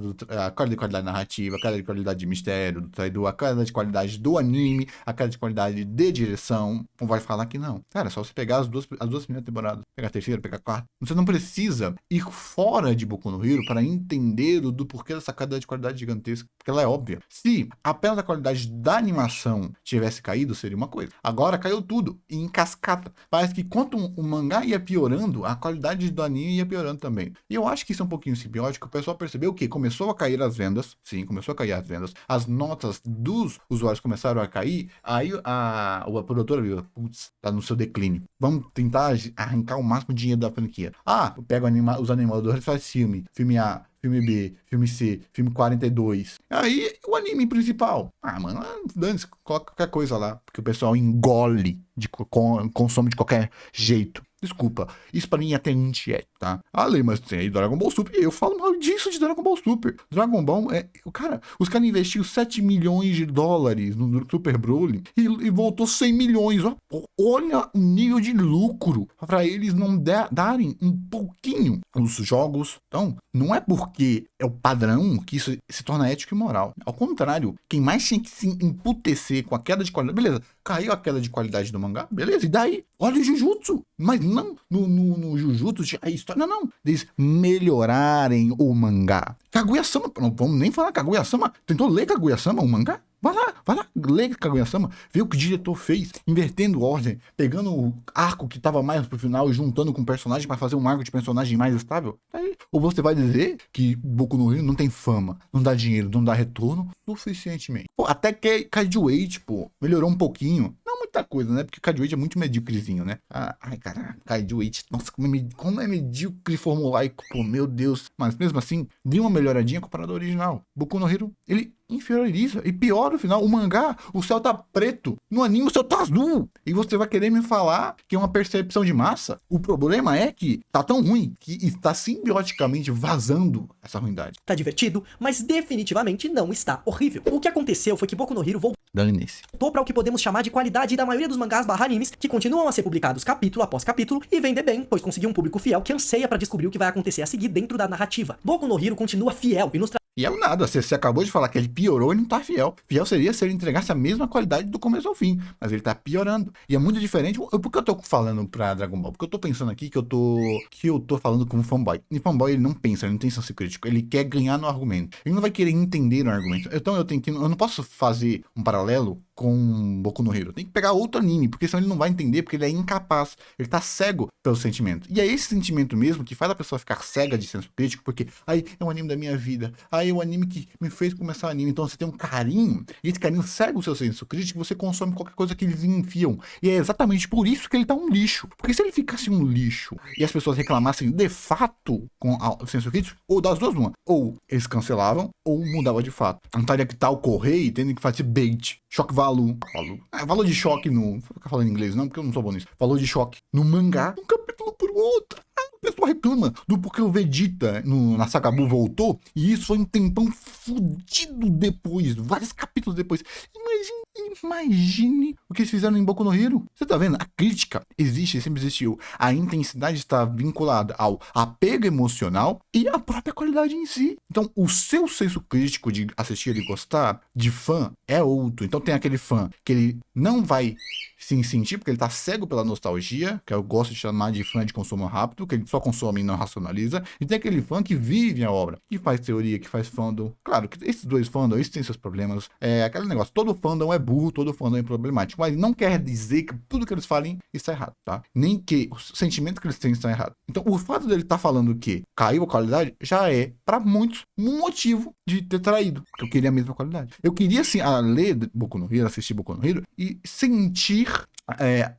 de qualidade narrativa, a queda de qualidade de mistério, do traidor, a queda de qualidade do anime, a queda de qualidade de direção. Não vai falar que não. Cara, é só você pegar as duas primeiras temporadas, pegar a terceira, pegar a quarta. Você não precisa ir fora de Boku no Hero para entender do porquê dessa queda de qualidade gigantesca, porque ela é óbvia. Se apenas a qualidade da animação tivesse caído, seria uma coisa. Agora caiu tudo em cascata. Parece que quanto o mangá ia piorando, a qualidade do anime ia piorando também. E eu acho que isso é um pouquinho simbiótico. O pessoal percebeu que começou a cair as vendas. Sim, começou a cair as vendas. As notas dos usuários começaram a cair. Aí a produtora viu, putz, tá no seu declínio. Vamos tentar arrancar o máximo de dinheiro da franquia. Pega os animadores, faz filme A, filme B, filme C, filme 42. Aí o anime principal. Mano, dane-se, coloca qualquer coisa lá. Porque o pessoal engole, consome de qualquer jeito. Desculpa, isso pra mim é até antiético, tá? Mas tem aí Dragon Ball Super, e eu falo mal disso de Dragon Ball Super. Dragon Ball os caras investiram 7 milhões de dólares no Super Broly e voltou 100 milhões. Olha o nível de lucro pra eles não darem um pouquinho os jogos. Então, não é porque é o padrão que isso se torna ético e moral. Ao contrário, quem mais tinha que se emputecer com a queda de qualidade, beleza, caiu a queda de qualidade do mangá, beleza, e daí? Olha o Jujutsu, mas não no Jujutsu a história, não, eles melhorarem o mangá. Kaguya-sama, não vamos nem falar Kaguya-sama, tentou ler Kaguya-sama, o mangá? Vai lá, lê Kaguya-sama, vê o que o diretor fez, invertendo ordem, pegando o arco que tava mais pro final e juntando com o personagem para fazer um arco de personagem mais estável. Aí, ou você vai dizer que Boku no Hero não tem fama, não dá dinheiro, não dá retorno suficientemente. Até que Kaiju-Age, melhorou um pouquinho. Não muita coisa, né? Porque Kaiju-Age é muito medíocrezinho, né? Cara, Kaiju-Age, nossa, como é medíocre formulaico, meu Deus. Mas mesmo assim, deu uma melhoradinha comparado ao original. Boku no Hero, ele inferioriza e pior no final. O mangá, o céu tá preto, no anime o céu tá azul, e você vai querer me falar que é uma percepção de massa? O problema é que tá tão ruim que está simbioticamente vazando essa ruindade. Tá divertido, mas definitivamente não está horrível. O que aconteceu foi que Boku no Hero voltou para o que podemos chamar de qualidade da maioria dos mangás / animes que continuam a ser publicados capítulo após capítulo e vender bem, pois conseguiu um público fiel que anseia para descobrir o que vai acontecer a seguir dentro da narrativa. Boku no Hero continua fiel e nos Fiel nada, você acabou de falar que ele piorou e não tá fiel. Fiel seria se ele entregasse a mesma qualidade do começo ao fim, mas ele tá piorando. E é muito diferente. Por que eu tô falando pra Dragon Ball? Porque eu tô pensando aqui que eu tô falando como fanboy. E fanboy ele não pensa, ele não tem senso crítico, ele quer ganhar no argumento. Ele não vai querer entender no argumento. Então eu não posso fazer um paralelo com Boku no Hero. Tem que pegar outro anime, porque senão ele não vai entender, porque ele é incapaz. Ele tá cego pelo sentimento. E é esse sentimento mesmo que faz a pessoa ficar cega de senso crítico, porque aí é um anime da minha vida, aí é o anime que me fez começar o anime. Então você tem um carinho, e esse carinho cega o seu senso crítico, você consome qualquer coisa que eles enfiam. E é exatamente por isso que ele tá um lixo. Porque se ele ficasse um lixo e as pessoas reclamassem de fato com o senso crítico, ou das duas uma, ou eles cancelavam, ou mudava de fato. Não estaria que tal correio tendo que fazer bait, choque valor. Valor de choque no... Não vou ficar falando inglês não, porque eu não sou bom nisso. Valor de choque no mangá, um capítulo por outro. A pessoa reclama do porque o Vegeta na saga Buu voltou, e isso foi um tempão fudido depois, vários capítulos depois. Imagine o que eles fizeram em Boku no Hero. Você tá vendo? A crítica existe, sempre existiu. A intensidade está vinculada ao apego emocional e à própria qualidade em si. Então, o seu senso crítico de assistir e gostar de fã é outro. Então, tem aquele fã que ele não vai se sentir, porque ele tá cego pela nostalgia, que eu gosto de chamar de fã de consumo rápido, que ele só consome e não racionaliza. E tem aquele fã que vive a obra, que faz teoria, que faz fandom. Claro que esses dois fandom, eles têm seus problemas. É aquele negócio, todo fandom é burro, todo fandom é problemático. Mas não quer dizer que tudo que eles falem está errado, tá? Nem que o sentimento que eles têm está errado. Então, o fato dele estar falando que caiu a qualidade, já é, para muitos, um motivo de ter traído. Porque eu queria a mesma qualidade. Eu queria, assim, ler Boku no Hero, assistir Boku no Hero e sentir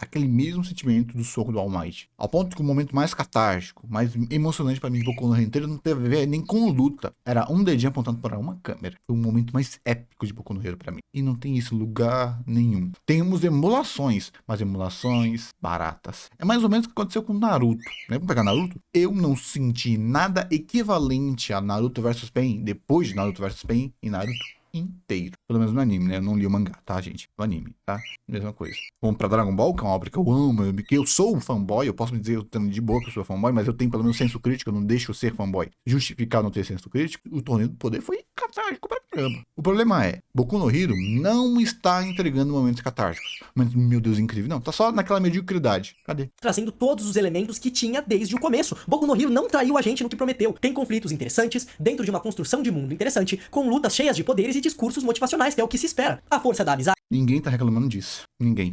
aquele mesmo sentimento do soco do All Might. Ao ponto que o momento mais catártico, mais emocionante pra mim de Boku no Hero inteiro não teve a ver nem com luta. Era um dedinho apontando para uma câmera. Foi o momento mais épico de Boku no Hero pra mim. E não tem isso em lugar nenhum. Temos emulações, mas emulações baratas. É mais ou menos o que aconteceu com Naruto. Vamos pegar Naruto? Eu não senti nada equivalente a Naruto vs Pain depois de Naruto vs Pain e Naruto inteiro. Pelo menos no anime, né? Eu não li o mangá, tá, gente? No anime, tá? Mesma coisa. Vamos pra Dragon Ball, que é uma obra que eu amo, que eu sou um fanboy, eu posso me dizer de boa que eu sou fanboy, mas eu tenho pelo menos senso crítico, eu não deixo eu ser fanboy. Justificar não ter senso crítico, o Torneio do Poder foi catártico pra caramba. O problema é, Boku no Hero não está entregando momentos catárticos. Mas, meu Deus, incrível. Não, tá só naquela mediocridade. Cadê? Trazendo todos os elementos que tinha desde o começo. Boku no Hero não traiu a gente no que prometeu. Tem conflitos interessantes, dentro de uma construção de mundo interessante, com lutas cheias de poderes e discursos motivacionais, que é o que se espera. A força da amizade. Ninguém tá reclamando disso. Ninguém.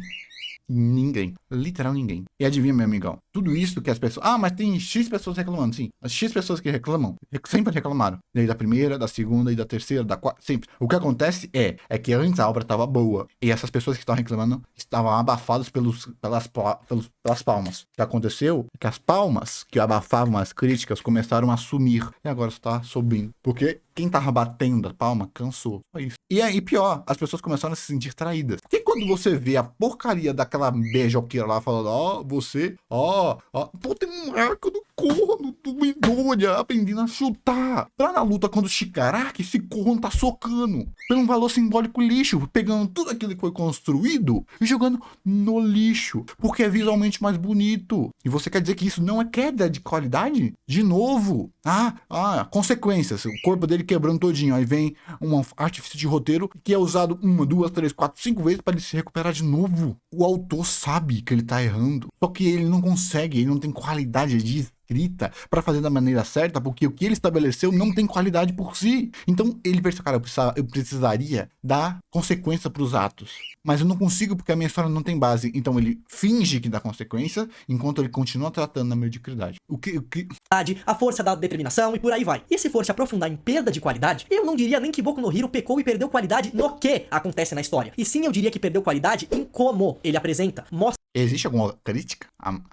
Literal ninguém. E adivinha, meu amigão? Tudo isso que as pessoas... Ah, mas tem X pessoas reclamando. Sim, as X pessoas que reclamam, sempre reclamaram. Desde a primeira, da segunda e da terceira, da quarta, sempre. O que acontece é que antes a obra estava boa. E essas pessoas que estavam reclamando estavam abafadas pelas palmas. O que aconteceu é que as palmas que abafavam as críticas começaram a sumir. E agora está subindo. Porque quem tava batendo a palma cansou. Foi isso. E aí, pior, as pessoas começaram a se sentir traídas. Porque quando você vê a porcaria daquela beijoqueira lá falando, pô, tem um arco do corno do Midoriya aprendendo a chutar. Lá na luta contra o Shigaraki, esse corno tá socando. Pelo um valor simbólico lixo, pegando tudo aquilo que foi construído e jogando no lixo. Porque é visualmente mais bonito. E você quer dizer que isso não é queda de qualidade? De novo. Consequências. O corpo dele quebrando todinho. Aí vem um artifício de roteiro que é usado 1, 2, 3, 4, 5 vezes para ele se recuperar de novo. O autor sabe que ele tá errando. Só que ele não consegue, ele não tem qualidade de escrita para fazer da maneira certa, porque o que ele estabeleceu não tem qualidade por si. Então ele pensa, cara, eu precisaria dar consequência para os atos. Mas eu não consigo porque a minha história não tem base. Então ele finge que dá consequência, enquanto ele continua tratando na mediocridade. A força da determinação e por aí vai. E se for se aprofundar em perda de qualidade, eu não diria nem que Boku no Hero pecou e perdeu qualidade no que acontece na história. E sim, eu diria que perdeu qualidade em como ele apresenta, mostra. Existe alguma crítica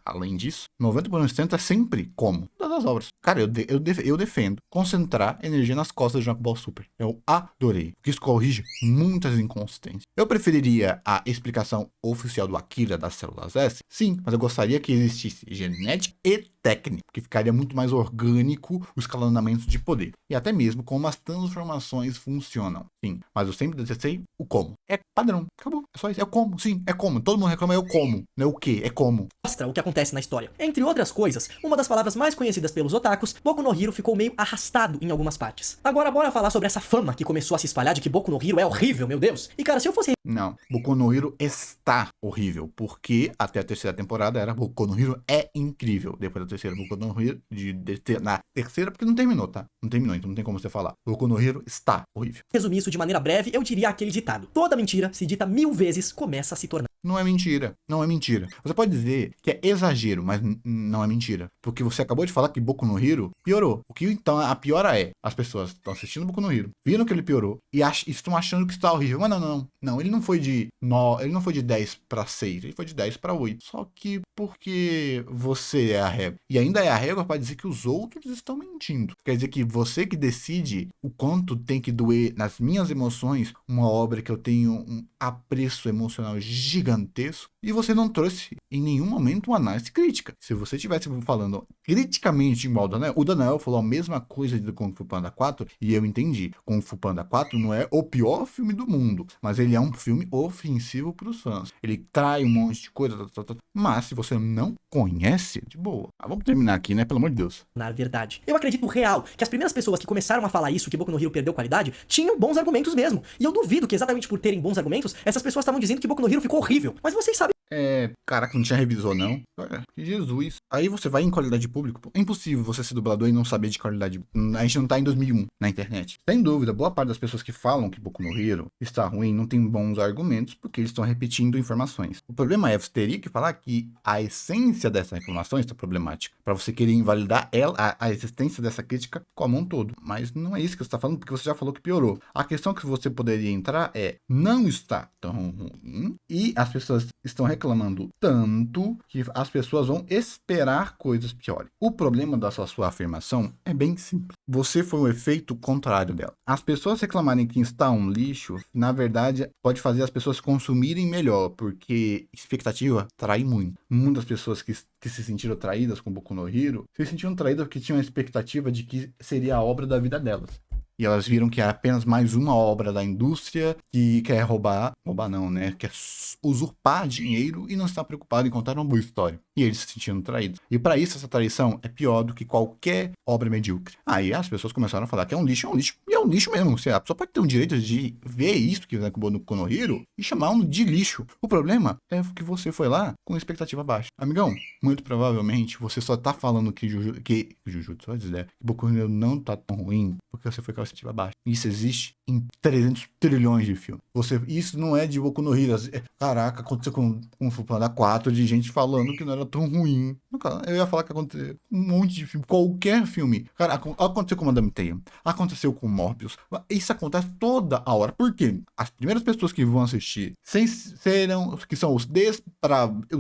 além disso? 90% é sempre como. Todas as obras. Cara, eu defendo concentrar energia nas costas de Dragon Ball Super. Eu adorei. Porque isso corrige muitas inconsistências. Eu preferiria a explicação oficial do Akira das células S? Sim, mas eu gostaria que existisse genética e técnica, que ficaria muito mais orgânico o escalonamento de poder. E até mesmo como as transformações funcionam. Sim, mas eu sempre detestei o como. É padrão. Acabou. É só isso. É o como. Sim, é como. Todo mundo reclama, é o como. Não é o que, é como. Mostra o que acontece na história. Entre outras coisas, uma das palavras mais conhecidas conhecidas pelos otakus, Boku no Hero ficou meio arrastado em algumas partes. Agora bora falar sobre essa fama que começou a se espalhar de que Boku no Hero é horrível, meu Deus. E cara, se eu fosse... Não, Boku no Hero está horrível, porque até a terceira temporada era Boku no Hero é incrível. Depois da terceira, Boku no Hero, na terceira, porque não terminou, tá? Não terminou, então não tem como você falar. Boku no Hero está horrível. Resumir isso de maneira breve, eu diria aquele ditado: toda mentira, se dita 1000 vezes, começa a se tornar. Não é mentira, não é mentira. Você pode dizer que é exagero, mas não é mentira. Porque você acabou de falar que Boku no Hero piorou. O que então a piora é, as pessoas estão assistindo Boku no Hero, viram que ele piorou e estão achando que está horrível. Mas não, ele não foi de 10 para 6, ele foi de 10 para 8. Só que porque você é a régua. E ainda é a régua para dizer que os outros estão mentindo. Quer dizer que você que decide o quanto tem que doer nas minhas emoções uma obra que eu tenho um apreço emocional gigantesco, e você não trouxe em nenhum momento uma análise crítica. Se você estivesse falando criticamente igual o Daniel falou a mesma coisa de Kung Fu Panda 4, e eu entendi. Kung Fu Panda 4 não é o pior filme do mundo, mas ele é um filme ofensivo para os fãs. Ele trai um monte de coisa, mas se você não conhece, de boa. Vamos terminar aqui, né? Pelo amor de Deus. Na verdade, eu acredito real que as primeiras pessoas que começaram a falar isso, que Boku no Hero perdeu qualidade, tinham bons argumentos mesmo. E eu duvido que exatamente por terem bons argumentos, essas pessoas estavam dizendo que Boku no Hero ficou horrível. Mas vocês sabem... Caraca, não tinha revisor, não. Olha, que Jesus. Aí você vai em qualidade de público. Pô. É impossível você ser dublador e não saber de qualidade. A gente não tá em 2001 na internet. Sem dúvida, boa parte das pessoas que falam que Boku no Hero está ruim não tem bons argumentos porque eles estão repetindo informações. O problema é, você teria que falar que a essência dessa informação está problemática. Para você querer invalidar a existência dessa crítica como um todo. Mas não é isso que você está falando, porque você já falou que piorou. A questão que você poderia entrar é, não está tão ruim e as pessoas estão reclamando tanto que as pessoas vão esperar coisas piores. O problema da sua afirmação é bem simples. Você foi o efeito contrário dela. As pessoas reclamarem que está um lixo, na verdade, pode fazer as pessoas consumirem melhor, porque expectativa trai muito. Muitas pessoas que se sentiram traídas com Boku no Hero, se sentiram traídas porque tinham a expectativa de que seria a obra da vida delas. E elas viram que é apenas mais uma obra da indústria que quer roubar não, né? Quer usurpar dinheiro e não está preocupado em contar uma boa história. E eles se sentindo traídos. E para isso, essa traição é pior do que qualquer obra medíocre. Aí as pessoas começaram a falar que é um lixo, e é um lixo mesmo. A pessoa pode ter o direito de ver isso que vai com o Boku no Hero e chamar um de lixo. O problema é que você foi lá com expectativa baixa. Amigão, muito provavelmente você só tá falando que Jujutsu, que Boku no Hero não tá tão ruim porque você foi com a expectativa baixa. Isso existe em 300 trilhões de filmes. Isso não é de Boku no Hero. Caraca, aconteceu com Kung Fu Panda 4 de gente falando que não era tão ruim. Eu ia falar que aconteceu um monte de filme, qualquer filme. Cara, aconteceu com Madame Teia, aconteceu com Morbius. Isso acontece toda a hora. Por quê? As primeiras pessoas que vão assistir, que são os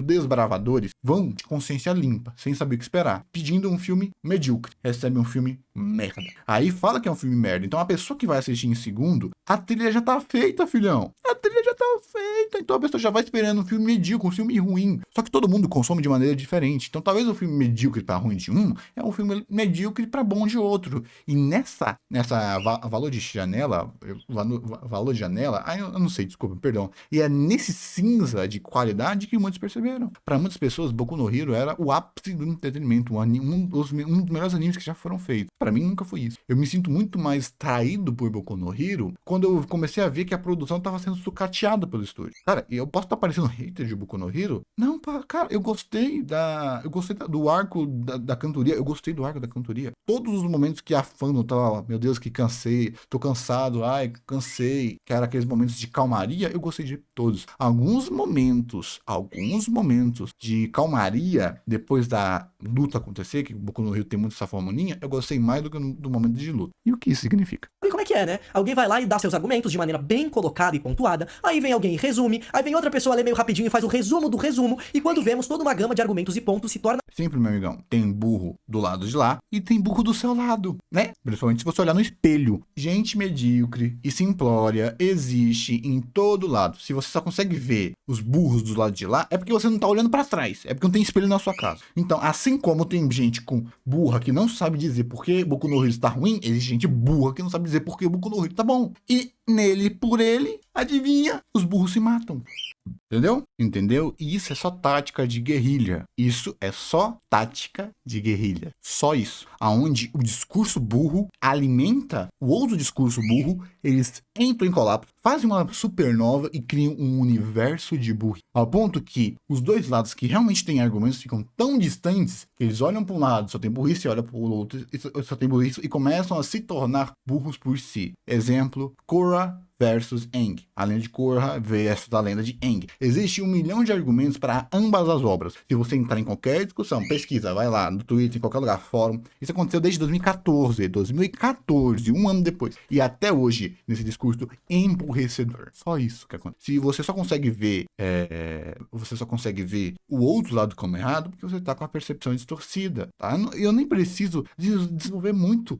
desbravadores, vão de consciência limpa, sem saber o que esperar, pedindo um filme medíocre. Recebe um filme merda. Aí fala que é um filme merda. Então a pessoa que vai assistir em segundo, a trilha já tá feita, filhão. A trilha já tá feita. Então a pessoa já vai esperando um filme medíocre, um filme ruim. Só que todo mundo consome de maneira diferente. Então talvez o filme medíocre pra ruim de um é um filme medíocre pra bom de outro. E nessa valor de janela, eu não sei, desculpa, perdão. E é nesse cinza de qualidade que muitos perceberam. Pra muitas pessoas, Boku no Hero era o ápice do entretenimento, um dos melhores animes que já foram feitos. Pra mim nunca foi isso. Eu me sinto muito mais traído por Boku no Hero quando eu comecei a ver que a produção tava sendo sucateada pelo estúdio. Cara, eu posso estar parecendo hater de Boku no Hero? Não, cara, eu gostei do arco da cantoria. Eu gostei do arco da cantoria. Todos os momentos que a fandom tava, meu Deus, que cansei, tô cansado, cansei, que era aqueles momentos de calmaria, eu gostei de todos. Alguns momentos de calmaria depois da luta acontecer, que o Boku no Hero tem muito essa formoninha, eu gostei mais do que do momento de luta. E o que isso significa? E como é que é, né? Alguém vai lá e dá seus argumentos de maneira bem colocada e pontuada, aí vem alguém e resume, aí vem outra pessoa ler meio rapidinho e faz o resumo do resumo, e quando vemos toda uma gama de argumentos e pontos se torna... Sempre, meu amigão, tem burro do lado de lá e tem burro do seu lado, né? Principalmente se você olhar no espelho. Gente medíocre e simplória existe em todo lado. Se você só consegue ver os burros do lado de lá, é porque você não tá olhando pra trás, é porque não tem espelho na sua casa. Então, assim como tem gente com burra que não sabe dizer por que Boku no Hero está ruim, existe gente burra que não sabe dizer por que Boku no Hero tá bom. E nele, por ele, adivinha, os burros se matam. Entendeu? Entendeu? E isso é só tática de guerrilha. Isso é só tática de guerrilha. Só isso. Aonde o discurso burro alimenta o outro discurso burro, eles entram em colapso, fazem uma supernova e criam um universo de burro. Ao ponto que os dois lados que realmente têm argumentos ficam tão distantes que eles olham para um lado, só tem burrice, e olham para o outro, só tem burrice, e começam a se tornar burros por si. Exemplo, Korra versus Aang. A lenda de Korra versus a lenda de Aang. Existe 1 milhão de argumentos para ambas as obras. Se você entrar em qualquer discussão, pesquisa, vai lá no Twitter, em qualquer lugar, fórum. Isso aconteceu desde 2014, um ano depois. E até hoje, nesse discurso emburrecedor. Só isso que acontece. Se você só consegue ver, o outro lado como errado, porque você tá com a percepção distorcida, tá? Eu nem preciso desenvolver muito.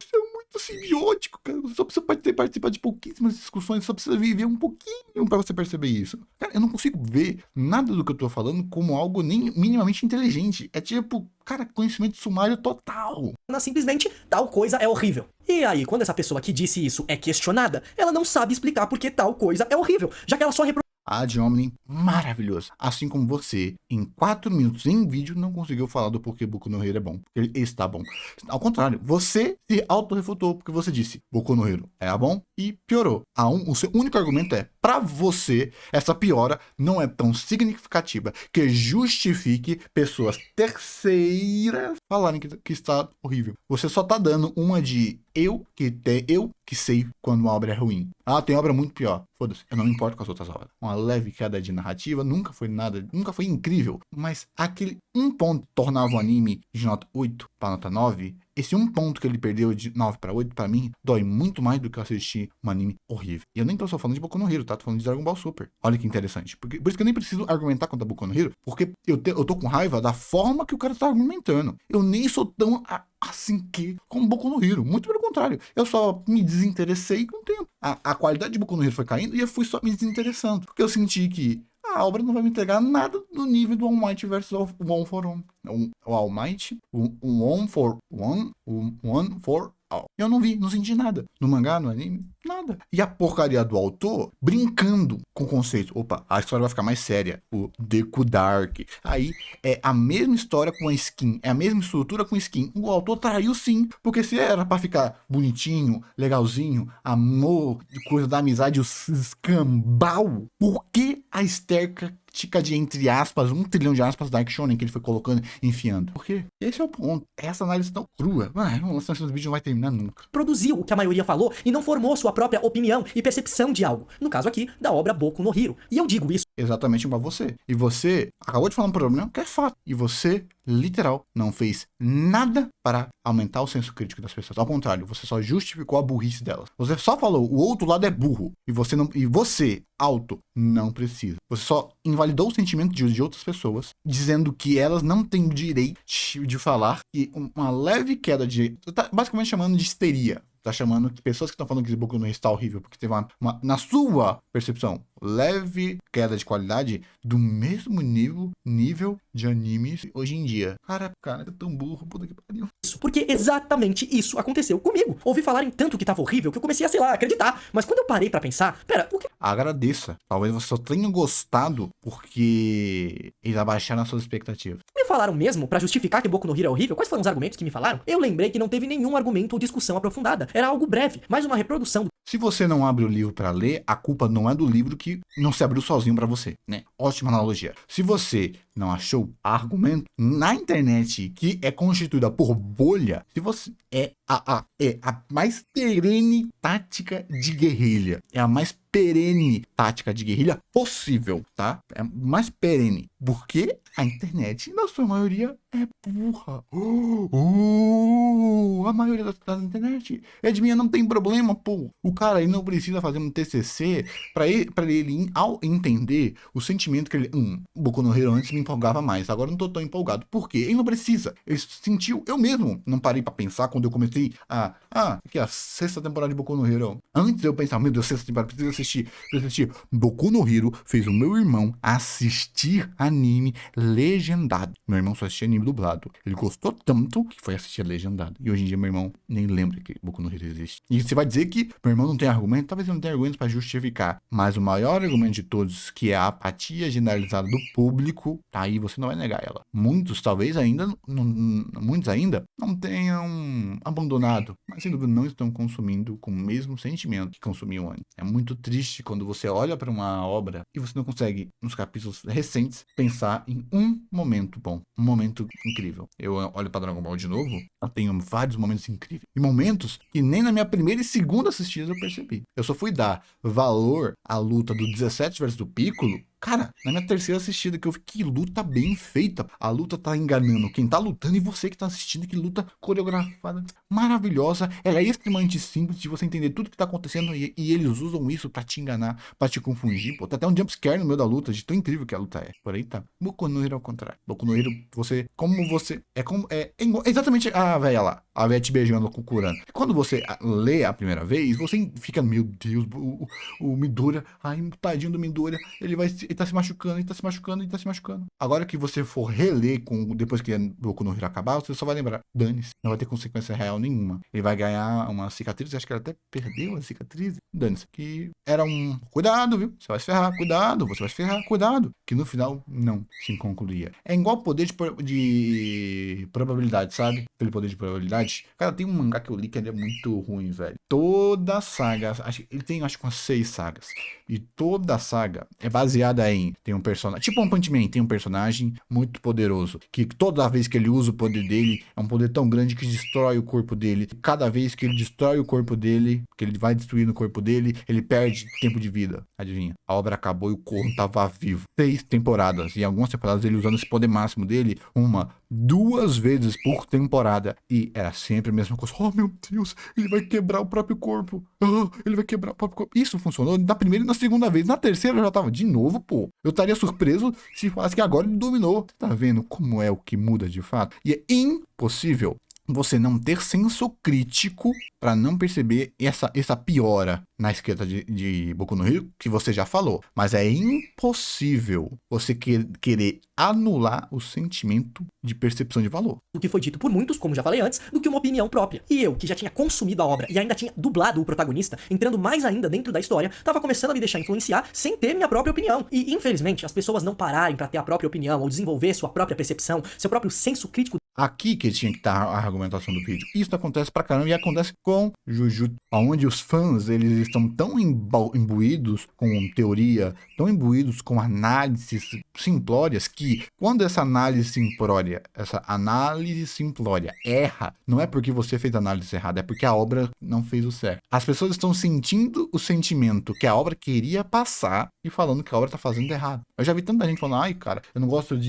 Simbiótico, cara. Você só precisa participar de pouquíssimas discussões, só precisa viver um pouquinho pra você perceber isso. Cara, eu não consigo ver nada do que eu tô falando como algo nem minimamente inteligente. É tipo, cara, conhecimento sumário total. Simplesmente, tal coisa é horrível. E aí, quando essa pessoa que disse isso é questionada, ela não sabe explicar por que tal coisa é horrível, já que ela só Ad hominem maravilhoso. Assim como você, em 4 minutos em vídeo, não conseguiu falar do porquê Boku no Hero é bom. Porque ele está bom. Ao contrário, você se autorrefutou porque você disse Boku no Hero é bom e piorou. O seu único argumento é, pra você, essa piora não é tão significativa que justifique pessoas terceiras falarem que está horrível. Você só tá dando uma de eu que sei quando uma obra é ruim. Ah, tem obra muito pior. Foda-se, eu não me importo com as outras obras. Uma leve queda de narrativa nunca foi incrível. Mas aquele um ponto tornava o anime de nota 8 para nota 9. Esse um ponto que ele perdeu de 9 para 8, pra mim, dói muito mais do que eu assistir um anime horrível. E eu nem tô só falando de Boku no Hero, tá? Tô falando de Dragon Ball Super. Olha que interessante. Por isso que eu nem preciso argumentar contra Boku no Hero, porque eu tô com raiva da forma que o cara tá argumentando. Eu nem sou tão assim que como Boku no Hero. Muito pelo contrário. Eu só me desinteressei com o tempo. A qualidade de Boku no Hero foi caindo e eu fui só me desinteressando. Porque eu senti que a obra não vai me entregar nada no nível do All Might versus One for One. O All Might, o One for One, o One for All. Eu não senti nada. No mangá, no anime, nada. E a porcaria do autor brincando com o conceito. Opa, a história vai ficar mais séria. O Deku Dark. Aí é a mesma história com a skin. É a mesma estrutura com skin. O autor traiu sim. Porque se era pra ficar bonitinho, legalzinho, amor, coisa da amizade, o escambau, por que a estética de, entre aspas, 1 trilhão de aspas Dark Shonen que ele foi colocando, enfiando? Por quê? Esse é o ponto. Essa análise tão crua. O lançamento do vídeo não vai terminar nunca. Produziu o que a maioria falou e não formou sua própria opinião e percepção de algo. No caso aqui, da obra Boku no Hero. E eu digo isso exatamente pra você. E você acabou de falar um problema que é fato. E você, literal, não fez nada para aumentar o senso crítico das pessoas. Ao contrário, você só justificou a burrice delas. Você só falou, o outro lado é burro. E você, alto, não precisa. Você só invalidou o sentimento de outras pessoas, dizendo que elas não têm o direito de falar que uma leve queda de... Tá basicamente chamando de histeria. Tá chamando que pessoas que estão falando que Boku no Hero está horrível porque teve uma, na sua percepção, leve queda de qualidade do mesmo nível de animes hoje em dia. Cara, é tão burro, puta que pariu. Porque exatamente isso aconteceu comigo. Ouvi falarem tanto que tava horrível que eu comecei a, sei lá, acreditar. Mas quando eu parei pra pensar, pera, o que... Agradeça. Talvez você só tenha gostado porque eles abaixaram as suas expectativas. Me falaram mesmo pra justificar que Boku no Hero é horrível? Quais foram os argumentos que me falaram? Eu lembrei que não teve nenhum argumento ou discussão aprofundada. Era algo breve, mais uma reprodução do... Se você não abre o livro pra ler, a culpa não é do livro que não se abriu sozinho pra você, né? Ótima analogia. Se você não achou argumento na internet que é constituída por bolha, se você é a mais perene tática de guerrilha, é a mais perene tática de guerrilha possível, tá? É mais perene, porque a internet, na sua maioria, é burra. A maioria da internet. Edminha não tem problema, pô. O cara aí não precisa fazer um TCC pra ele ao entender o sentimento que ele... Boku no Hero antes me empolgava mais, agora não tô tão empolgado. Por quê? Ele não precisa. Ele sentiu... Eu mesmo não parei pra pensar quando eu comecei aqui a 6ª temporada de Boku no Hero. Antes eu pensava, meu Deus, 6ª temporada, preciso assistir. Boku no Hero fez o meu irmão assistir anime legendado. Meu irmão só assistia anime dublado. Ele gostou tanto que foi assistir legendado. E hoje em dia meu irmão nem lembra que Boku no Hero existe. E você vai dizer que meu irmão não tem argumento? Talvez ele não tenha argumentos para justificar. Mas o maior argumento de todos, que é a apatia generalizada do público, aí você não vai negar ela. Muitos, talvez ainda, muitos ainda não tenham abandonado, mas sem dúvida não estão consumindo com o mesmo sentimento que consumiam antes. É muito triste quando você olha para uma obra e você não consegue, nos capítulos recentes, pensar em um momento bom, um momento incrível. Eu olho para Dragon Ball de novo, eu tenho vários momentos incríveis. E momentos que nem na minha primeira e segunda assistida eu percebi. Eu só fui dar valor à luta do 17 versus do Piccolo, cara, na minha terceira assistida, que eu vi que luta bem feita. A luta tá enganando quem tá lutando e você que tá assistindo, que luta coreografada, maravilhosa. Ela é extremamente simples de você entender tudo que tá acontecendo e eles usam isso pra te enganar, pra te confundir. Pô, tá até um jumpscare no meio da luta, de tão incrível que a luta é. Por aí tá. Boku no Hero ao contrário. Boku no Hero, é exatamente a velha lá. A velha te beijando com o Kurano. Quando você lê a primeira vez, você fica, meu Deus, o Midoriya, ai, tadinho do Midoriya, ele tá se machucando, ele tá se machucando, ele tá se machucando. Agora que você for reler depois que o Boku no Hero acabar, você só vai lembrar, dane-se, não vai ter consequência real nenhuma. Ele vai ganhar uma cicatriz, acho que ele até perdeu a cicatriz, dane-se. Que era cuidado, viu? Você vai se ferrar, cuidado, você vai se ferrar, cuidado. Que no final, não se concluía. É igual o poder de probabilidade, sabe? Aquele poder de probabilidade. Cara, tem um mangá que eu li que ele é muito ruim, velho. Toda a saga, ele tem acho que umas 6 sagas. E toda a saga é baseada tem um personagem, tipo One Punch Man, tem um personagem muito poderoso, que toda vez que ele usa o poder dele, é um poder tão grande que destrói o corpo dele. Cada vez que ele destrói o corpo dele, que ele vai destruindo o corpo dele, ele perde tempo de vida. Adivinha? A obra acabou e o Corno tava vivo. 6 temporadas, e algumas temporadas ele usando esse poder máximo dele, 2 vezes por temporada. E era sempre a mesma coisa. Oh, meu Deus, ele vai quebrar o próprio corpo. Oh, ele vai quebrar o próprio corpo. Isso funcionou na primeira e na segunda vez. Na terceira eu já tava de novo, pô. Eu estaria surpreso se falasse que agora ele dominou. Tá vendo como é o que muda de fato? E é impossível você não ter senso crítico para não perceber essa piora na escrita de Boku no Hero, que você já falou. Mas é impossível você querer anular o sentimento de percepção de valor. O que foi dito por muitos, como já falei antes, do que uma opinião própria. E eu, que já tinha consumido a obra e ainda tinha dublado o protagonista, entrando mais ainda dentro da história, tava começando a me deixar influenciar sem ter minha própria opinião. E, infelizmente, as pessoas não pararem para ter a própria opinião ou desenvolver sua própria percepção, seu próprio senso crítico. Aqui que tinha que estar a argumentação do vídeo. Isso acontece pra caramba e acontece com Jujutsu, onde os fãs, eles estão tão imbuídos com teoria, tão imbuídos com análises simplórias, que quando essa análise simplória erra, não é porque você fez a análise errada, é porque a obra não fez o certo. As pessoas estão sentindo o sentimento que a obra queria passar e falando que a obra tá fazendo errado. Eu já vi tanta gente falando, ai, cara, eu não gosto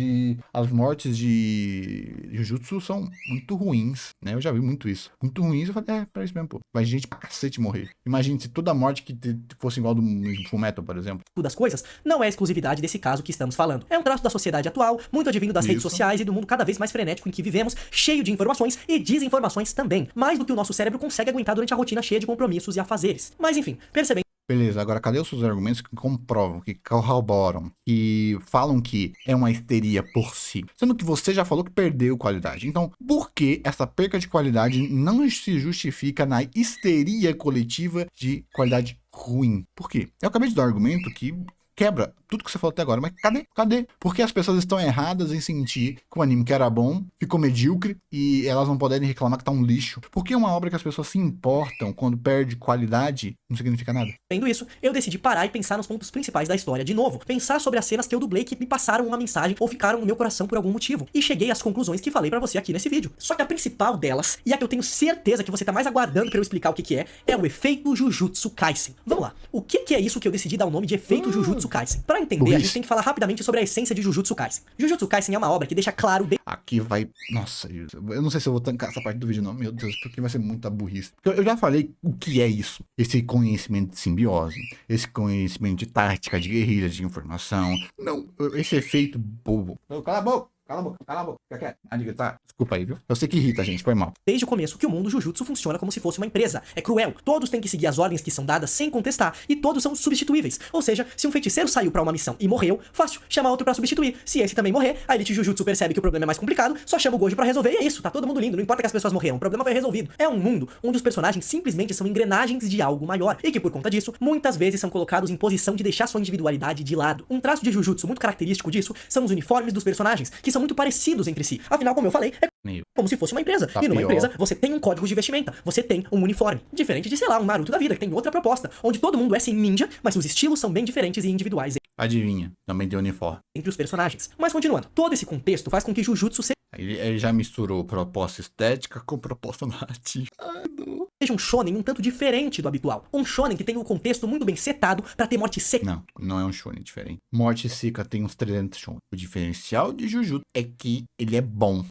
as mortes de Jujutsu são muito ruins, né? Eu já vi muito isso. Muito ruins, eu falei, pra isso mesmo, pô. Vai gente pra cacete morrer. Imagine se toda morte que fosse igual do Fullmetal, por exemplo. Das coisas não é exclusividade desse caso que estamos falando. É um traço da sociedade atual, muito advindo das redes sociais e do mundo cada vez mais frenético em que vivemos, cheio de informações e desinformações também. Mais do que o nosso cérebro consegue aguentar durante a rotina cheia de compromissos e afazeres. Mas enfim, percebendo. Beleza, agora cadê os seus argumentos que comprovam, que corroboram, que falam que é uma histeria por si? Sendo que você já falou que perdeu qualidade. Então, por que essa perca de qualidade não se justifica na histeria coletiva de qualidade ruim? Por quê? Eu acabei de dar um argumento que quebra tudo que você falou até agora, mas cadê? Porque as pessoas estão erradas em sentir que o anime que era bom ficou medíocre e elas não podem reclamar que tá um lixo. Porque uma obra que as pessoas se importam quando perde qualidade não significa nada. Vendo isso, eu decidi parar e pensar nos pontos principais da história de novo. Pensar sobre as cenas que eu dublei que me passaram uma mensagem ou ficaram no meu coração por algum motivo. E cheguei às conclusões que falei pra você aqui nesse vídeo. Só que a principal delas, e a que eu tenho certeza que você tá mais aguardando pra eu explicar o que é o efeito Jujutsu Kaisen. Vamos lá. O que é isso que eu decidi dar o nome de efeito Jujutsu Kaisen? Pra entender, a gente tem que falar rapidamente sobre a essência de Jujutsu Kaisen. Jujutsu Kaisen é uma obra que deixa claro... Aqui vai... Nossa, eu não sei se eu vou tancar essa parte do vídeo não, meu Deus, porque vai ser muita burrice. Eu já falei o que é isso. Esse conhecimento de simbiose, esse conhecimento de tática, de guerrilha, de informação. Não, esse efeito bobo. Cala a boca! Cala a boca, cala a boca. Fica quieto. Aniga, tá? Desculpa aí, viu? Eu sei que irrita, gente. Foi mal. Desde o começo que o mundo Jujutsu funciona como se fosse uma empresa. É cruel. Todos têm que seguir as ordens que são dadas sem contestar. E todos são substituíveis. Ou seja, se um feiticeiro saiu pra uma missão e morreu, fácil, chama outro pra substituir. Se esse também morrer, a Elite Jujutsu percebe que o problema é mais complicado, só chama o Gojo pra resolver e é isso. Tá todo mundo lindo. Não importa que as pessoas morreram. O problema foi resolvido. É um mundo onde os personagens simplesmente são engrenagens de algo maior. E que por conta disso, muitas vezes são colocados em posição de deixar sua individualidade de lado. Um traço de Jujutsu muito característico disso são os uniformes dos personagens, que são muito parecidos entre si. Afinal, como eu falei, é como se fosse uma empresa. Tá e numa pior. empresa, você tem um código de vestimenta, você tem um uniforme. Diferente de, sei lá, um Naruto da vida, que tem outra proposta, onde todo mundo é sem ninja, mas os estilos são bem diferentes e individuais Adivinha, também tem uniforme. entre os personagens. Mas continuando, todo esse contexto faz com que Jujutsu Ele já misturou proposta estética com proposta narrativa. Ai, não. seja um shonen um tanto diferente do habitual. Um shonen que tem um contexto muito bem setado pra ter morte seca. Não, não é um shonen diferente. Morte seca tem uns 300 shonen. O diferencial de Jujutsu é que ele é bom.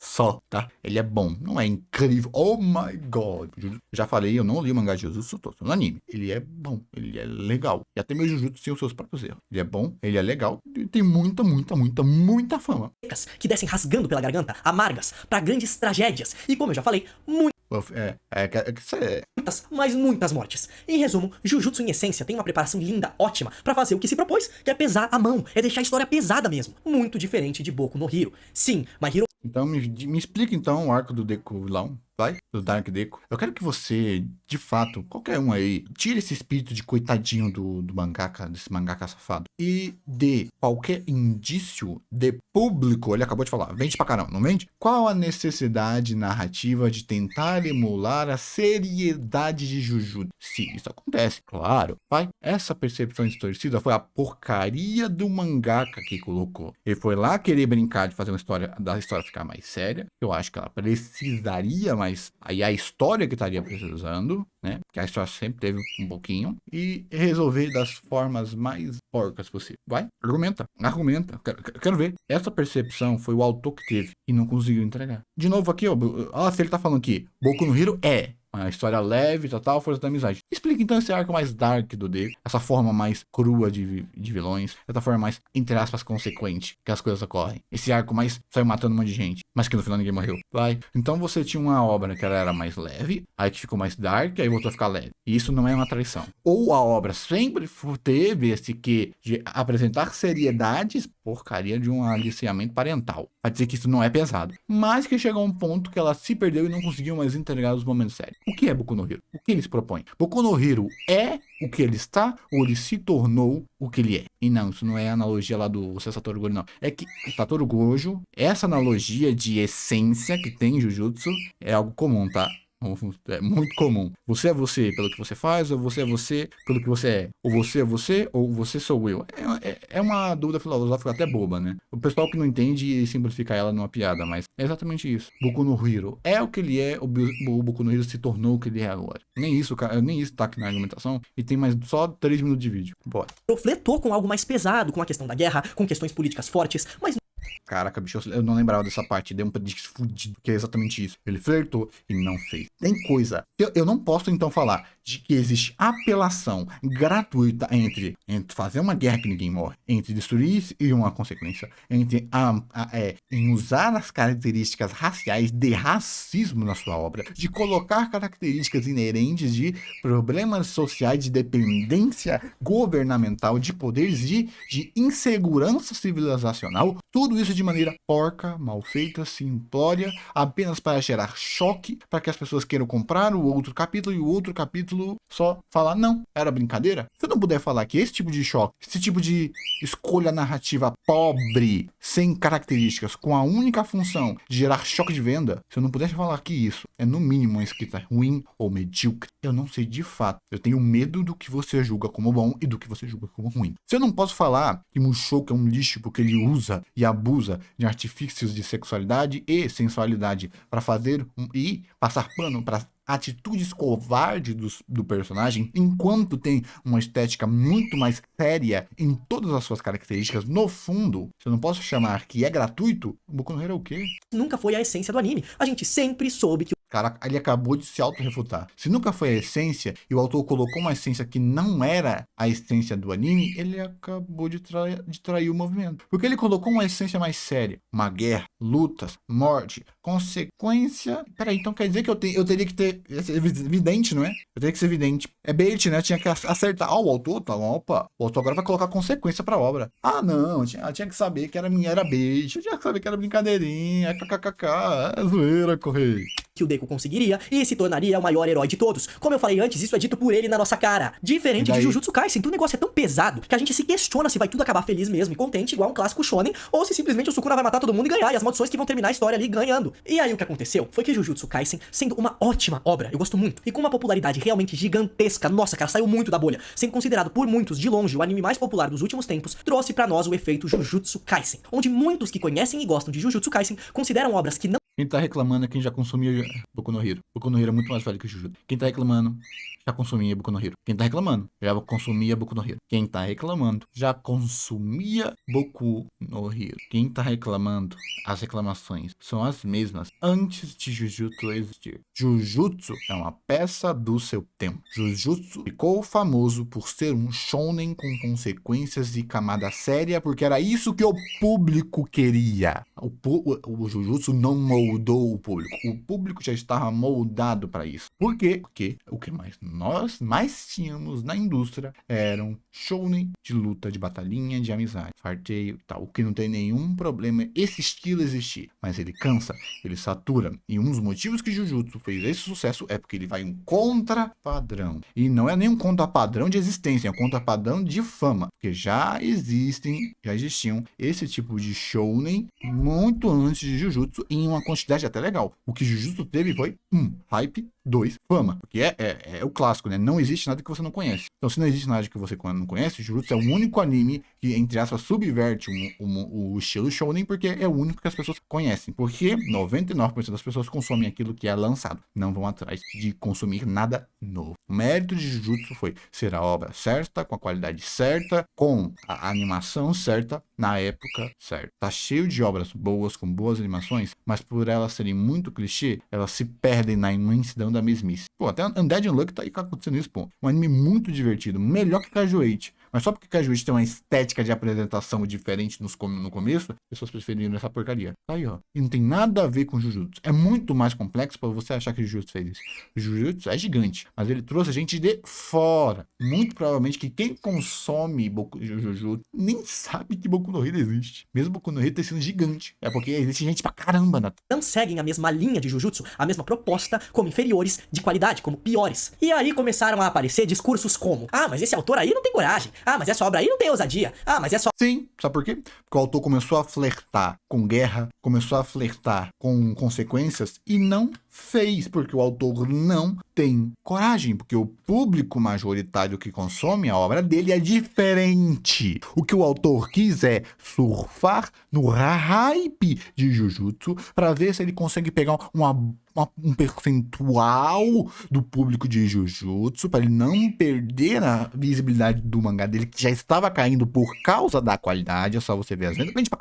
Só, tá? Ele é bom. Não é incrível. Oh my god. Já falei, eu não li o mangá de Jujutsu, tô no anime. Ele é bom. Ele é legal. E até meu Jujutsu tem os seus próprios erros. Ele é bom, ele é legal. E tem muita fama. Que descem rasgando pela garganta, amargas, pra grandes tragédias. E como eu já falei, muitas mortes. Em resumo, Jujutsu em essência tem uma preparação linda, ótima, pra fazer o que se propôs, que é pesar a mão, é deixar a história pesada mesmo. Muito diferente de Boku no Hero. Sim, My Hero... Então me explica então o arco do Deku vilão. Vai? Do Dark Deku. Eu quero que você, de fato, qualquer um aí, tire esse espírito de coitadinho do mangaka, desse mangaka safado, e dê qualquer indício de público. Ele acabou de falar, vende pra caramba, não vende? Qual a necessidade narrativa de tentar emular a seriedade de Jujutsu? Se isso acontece, claro, vai. Essa percepção distorcida foi a porcaria do mangaka que colocou. Ele foi lá querer brincar de fazer uma história, da história ficar mais séria. Eu acho que ela precisaria mais. Aí a história que estaria precisando, né? Que a história sempre teve um pouquinho. E resolver das formas mais porcas possível. Vai, argumenta. Quero ver. Essa percepção foi o autor que teve e não conseguiu entregar. De novo aqui, ó. Se ele tá falando aqui, Boku no Hero é uma história leve, total, força da amizade. Explica então esse arco mais dark do Deku, essa forma mais crua de vilões, essa forma mais, entre aspas, consequente que as coisas ocorrem. Esse arco mais saiu matando um monte de gente, mas que no final ninguém morreu. Vai. Então você tinha uma obra que ela era mais leve, aí que ficou mais dark, aí voltou a ficar leve. E isso não é uma traição. Ou a obra sempre teve esse que de apresentar seriedades, porcaria de um aliciamento parental. Vai dizer que isso não é pesado. Mas que chegou a um ponto que ela se perdeu e não conseguiu mais entregar os momentos sérios. O que é Boku no Hero? O que ele se propõe? Boku no Hero é o que ele está ou ele se tornou o que ele é? E não, isso não é a analogia lá do Satoru Gojo, não. É que o Satoru Gojo, essa analogia de essência que tem em Jujutsu é algo comum, tá? É muito comum. Você é você pelo que você faz, ou você é você pelo que você é. Ou você é você, ou você sou eu. É uma dúvida filosófica até boba, né? O pessoal que não entende simplifica ela numa piada, mas é exatamente isso. Boku no Hero é o que ele é, o Boku no Hero se tornou o que ele é agora. Nem isso tá aqui na argumentação, e tem mais só 3 minutos de vídeo. Bora. fletou com algo mais pesado, com a questão da guerra, com questões políticas fortes, mas Caraca, bicho, eu não lembrava dessa parte. Deu um predict fudido, que é exatamente isso. Ele flertou e não fez. Tem coisa. Eu não posso, então, falar de que existe apelação gratuita entre fazer uma guerra que ninguém morre, entre destruir e uma consequência, entre em usar as características raciais de racismo na sua obra, de colocar características inerentes de problemas sociais, de dependência governamental, de poderes, de insegurança civilizacional, tudo isso de maneira porca, mal feita, simplória, apenas para gerar choque, para que as pessoas queiram comprar o outro capítulo e o outro capítulo só falar, não, era brincadeira. Se eu não puder falar que esse tipo de choque, esse tipo de escolha narrativa pobre, sem características, com a única função de gerar choque de venda, se eu não puder falar que isso é no mínimo uma escrita ruim ou medíocre, eu não sei de fato. Eu tenho medo do que você julga como bom e do que você julga como ruim. Se eu não posso falar que Mushoku é um lixo porque ele usa e abusa de artifícios de sexualidade e sensualidade para fazer e passar pano para atitudes covardes do personagem, enquanto tem uma estética muito mais séria em todas as suas características, no fundo, se eu não posso chamar que é gratuito, o Boku no Hero é o quê? nunca foi a essência do anime. A gente sempre soube que Cara, ele acabou de se auto-refutar. Se nunca foi a essência, e o autor colocou uma essência que não era a essência do anime, ele acabou de trair o movimento. Porque ele colocou uma essência mais séria. Uma guerra, lutas, morte, consequência... Peraí, então quer dizer que eu teria que ter... É vidente, não é? Eu teria que ser vidente. É bait, né? Eu tinha que acertar. O autor, tá, opa. O autor agora vai colocar consequência pra obra. Ah, não. Eu tinha que saber que era bait. Eu tinha que saber que era brincadeirinha. Kkkk. É zoeira, correio. Que o Deku conseguiria e se tornaria o maior herói de todos. Como eu falei antes, isso é dito por ele na nossa cara. Diferente de Jujutsu Kaisen, que o negócio é tão pesado que a gente se questiona se vai tudo acabar feliz mesmo e contente, igual um clássico shonen, ou se simplesmente o Sukuna vai matar todo mundo e ganhar, e as maldições que vão terminar a história ali ganhando. E aí o que aconteceu foi que Jujutsu Kaisen, sendo uma ótima obra, eu gosto muito, e com uma popularidade realmente gigantesca, nossa, cara, saiu muito da bolha, sendo considerado por muitos, de longe, o anime mais popular dos últimos tempos, trouxe pra nós o efeito Jujutsu Kaisen, onde muitos que conhecem e gostam de Jujutsu Kaisen consideram obras que não... Quem tá reclamando é quem já consumia Boku no Hero. Boku no Hero é muito mais velho que o Jujutsu. Quem tá reclamando já consumia Boku no Hero. Quem tá reclamando já consumia Boku no Hero. Quem tá reclamando já consumia Boku no Hero. Quem tá reclamando, as reclamações são as mesmas antes de Jujutsu existir. Jujutsu é uma peça do seu tempo. Jujutsu ficou famoso por ser um shonen com consequências e camada séria, porque era isso que o público queria. O Jujutsu não moldou o público. O público já estava moldado para isso. Por quê? Porque o que nós mais tínhamos na indústria eram shounen de luta, de batalhinha, de amizade, farteio e tal. O que não tem nenhum problema esse estilo existir. Mas ele cansa, ele satura. E um dos motivos que Jujutsu fez esse sucesso é porque ele vai um contra-padrão. E não é nem um contra-padrão de existência, é um contra-padrão de fama. Porque já existiam esse tipo de shounen muito antes de Jujutsu em uma quantidade até legal. O que Jujutsu teve foi hype, 2, fama. Porque é o clássico, né? Não existe nada que você não conhece. Então, se não existe nada que você não conhece, Jujutsu é o único anime que, entre aspas, subverte o estilo shounen, porque é o único que as pessoas conhecem. Porque 99% das pessoas consomem aquilo que é lançado. Não vão atrás de consumir nada novo. O mérito de Jujutsu foi ser a obra certa, com a qualidade certa, com a animação certa, na época certa. Tá cheio de obras boas, com boas animações, mas por elas serem muito clichê, elas se perdem na imensidão da mesmice. Pô, até Undead Unluck tá aí acontecendo isso, pô. Um anime muito divertido, melhor que Kajueichi. Mas só porque Kajueichi tem uma estética de apresentação diferente no começo, as pessoas preferiram essa porcaria. Tá aí, ó. E não tem nada a ver com Jujutsu. É muito mais complexo pra você achar que Jujutsu fez isso. Jujutsu é gigante, mas ele trouxe gente de fora. Muito provavelmente que quem consome Jujutsu nem sabe que Boku no Hero existe. Mesmo Boku no Hero ter sido gigante. É porque existe gente pra caramba, né? Não seguem a mesma linha de Jujutsu, a mesma proposta, como inferiores de qualidade, como piores. E aí começaram a aparecer discursos como: ah, mas esse autor aí não tem coragem. Ah, mas essa obra aí não tem ousadia. Ah, mas é só... Sim, sabe por quê? Porque o autor começou a flertar com guerra, começou a flertar com consequências e não fez, porque o autor não tem coragem, porque o público majoritário que consome a obra dele é diferente. O que o autor quis é surfar no hype de Jujutsu para ver se ele consegue pegar um percentual do público de Jujutsu para ele não perder a visibilidade do mangá dele, que já estava caindo por causa da qualidade. É só você ver as vendas. Vende pra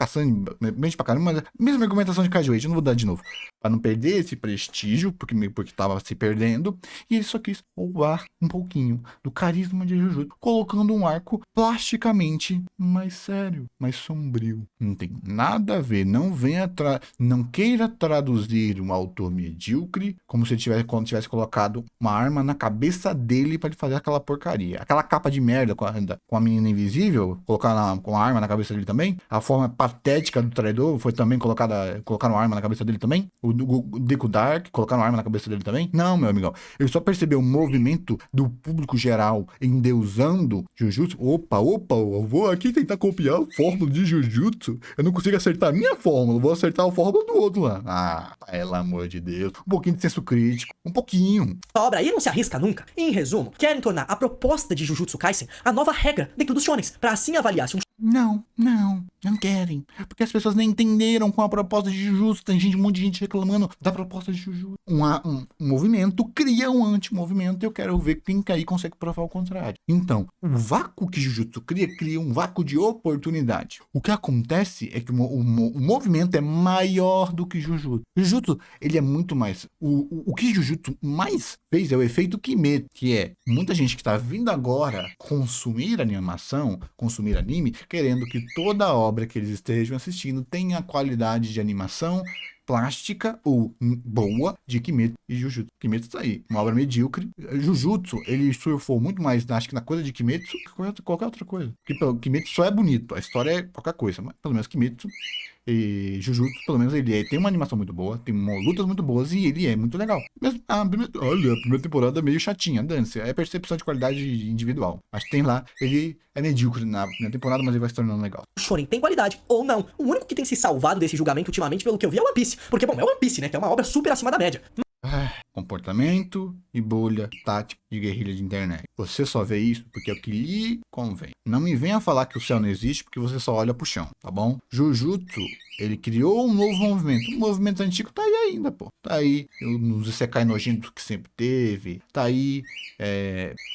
caramba, mas mesma argumentação de Kajueichi, eu não vou dar de novo. Para não perder esse prestígio, porque estava se perdendo, e ele só quis roubar um pouquinho do carisma de Jujutsu, colocando um arco plasticamente mais sério, mais sombrio. Não tem nada a ver, não queira traduzir um autor medíocre como se ele tivesse colocado uma arma na cabeça dele para ele fazer aquela porcaria. Aquela capa de merda com a menina invisível, colocar com a arma na cabeça dele também. A forma patética do traidor foi também colocaram uma arma na cabeça dele também. O Deku Dark, colocaram uma arma na cabeça dele também. Não, meu amigão. Ele só percebeu o movimento do público geral endeusando Jujutsu. Opa, eu vou aqui tentar copiar a fórmula de Jujutsu. Eu não consigo acertar a minha fórmula, vou acertar a fórmula do outro lá. Ah, pelo amor de Deus. Um pouquinho de senso crítico. Um pouquinho. A obra aí não se arrisca nunca. Em resumo, querem tornar a proposta de Jujutsu Kaisen a nova regra dentro dos shonens, pra assim avaliar se um Não querem. Porque as pessoas nem entenderam com a proposta de Jujutsu. Tem um monte de gente reclamando da proposta de Jujutsu. Um movimento cria um anti-movimento e eu quero ver quem aí consegue provar o contrário. Então, o vácuo que Jujutsu cria um vácuo de oportunidade. O que acontece é que o movimento é maior do que Jujutsu. Jujutsu, ele é muito mais... O que Jujutsu mais fez é o efeito Kimetsu, que é muita gente que está vindo agora consumir animação, consumir anime, querendo que toda obra que eles estejam assistindo tenha a qualidade de animação plástica ou boa de Kimetsu e Jujutsu. Kimetsu tá aí, uma obra medíocre. Jujutsu, ele surfou muito mais, acho que na coisa de Kimetsu que qualquer outra coisa. Porque Kimetsu só é bonito, a história é qualquer coisa, mas pelo menos Kimetsu e Jujutsu, pelo menos ele tem uma animação muito boa, tem lutas muito boas e ele é muito legal. Mas a primeira temporada é meio chatinha, dane-se, é percepção de qualidade individual. Acho que tem lá, ele é medíocre na primeira temporada, mas ele vai se tornando legal. O shonen tem qualidade ou não. O único que tem se salvado desse julgamento ultimamente, pelo que eu vi, é One Piece. Porque, bom, é One Piece, né? Que é uma obra super acima da média. Comportamento e bolha tática de guerrilha de internet. Você só vê isso porque é o que lhe convém. Não me venha falar que o céu não existe porque você só olha pro chão, tá bom? Jujutsu, ele criou um novo movimento. O movimento antigo tá aí ainda, pô. Tá aí os Isekai nojentos que sempre teve. Tá aí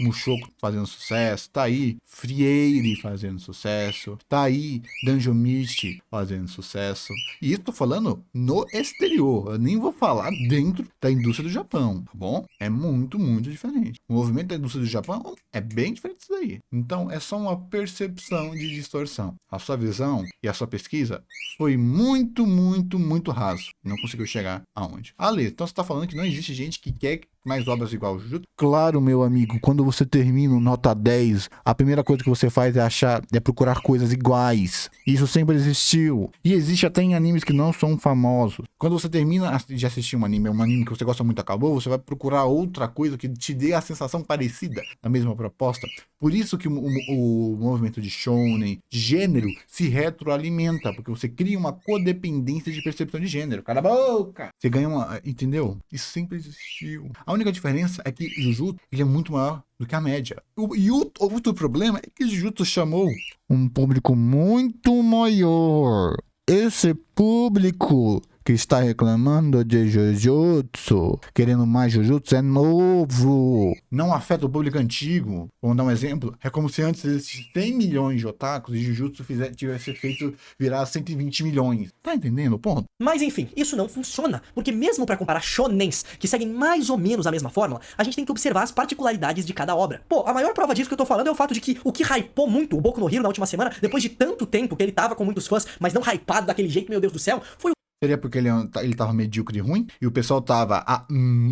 Mushoku fazendo sucesso. Tá aí Friere fazendo sucesso. Tá aí Dungeon Meat fazendo sucesso. E isso tô falando no exterior. Eu nem vou falar dentro da indústria do Japão, tá bom? É muito, muito diferente. O movimento da indústria do Japão é bem diferente disso daí. Então, é só uma percepção de distorção. A sua visão e a sua pesquisa foi muito, muito, muito raso. Não conseguiu chegar aonde. Ale, então você tá falando que não existe gente que quer mais obras igual o Jujutsu? Claro, meu amigo. Quando você termina o nota 10, a primeira coisa que você faz é procurar coisas iguais. Isso sempre existiu. E existe até em animes que não são famosos. Quando você termina de assistir um anime que você gosta muito acabou, você vai procurar outra coisa que te dê a sensação parecida da mesma proposta. Por isso que o movimento de shonen, de gênero, se retroalimenta, porque você cria uma codependência de percepção de gênero. Cala a boca! Você ganha uma... Entendeu? Isso sempre existiu. A única diferença é que Jujutsu, ele é muito maior do que a média. E o outro problema é que Jujutsu chamou um público muito maior. Esse público que está reclamando de Jujutsu, querendo mais Jujutsu, é novo. Não afeta o público antigo. Vamos dar um exemplo. É como se antes existissem 100 milhões de otakus e Jujutsu tivesse feito virar 120 milhões. Tá entendendo o ponto? Mas enfim, isso não funciona, porque mesmo pra comparar shonens, que seguem mais ou menos a mesma fórmula, a gente tem que observar as particularidades de cada obra. Pô, a maior prova disso que eu tô falando é o fato de que o que hypou muito o Boku no Hero na última semana, depois de tanto tempo que ele tava com muitos fãs, mas não hypado daquele jeito, meu Deus do céu, foi Seria porque ele tava medíocre e ruim, e o pessoal tava há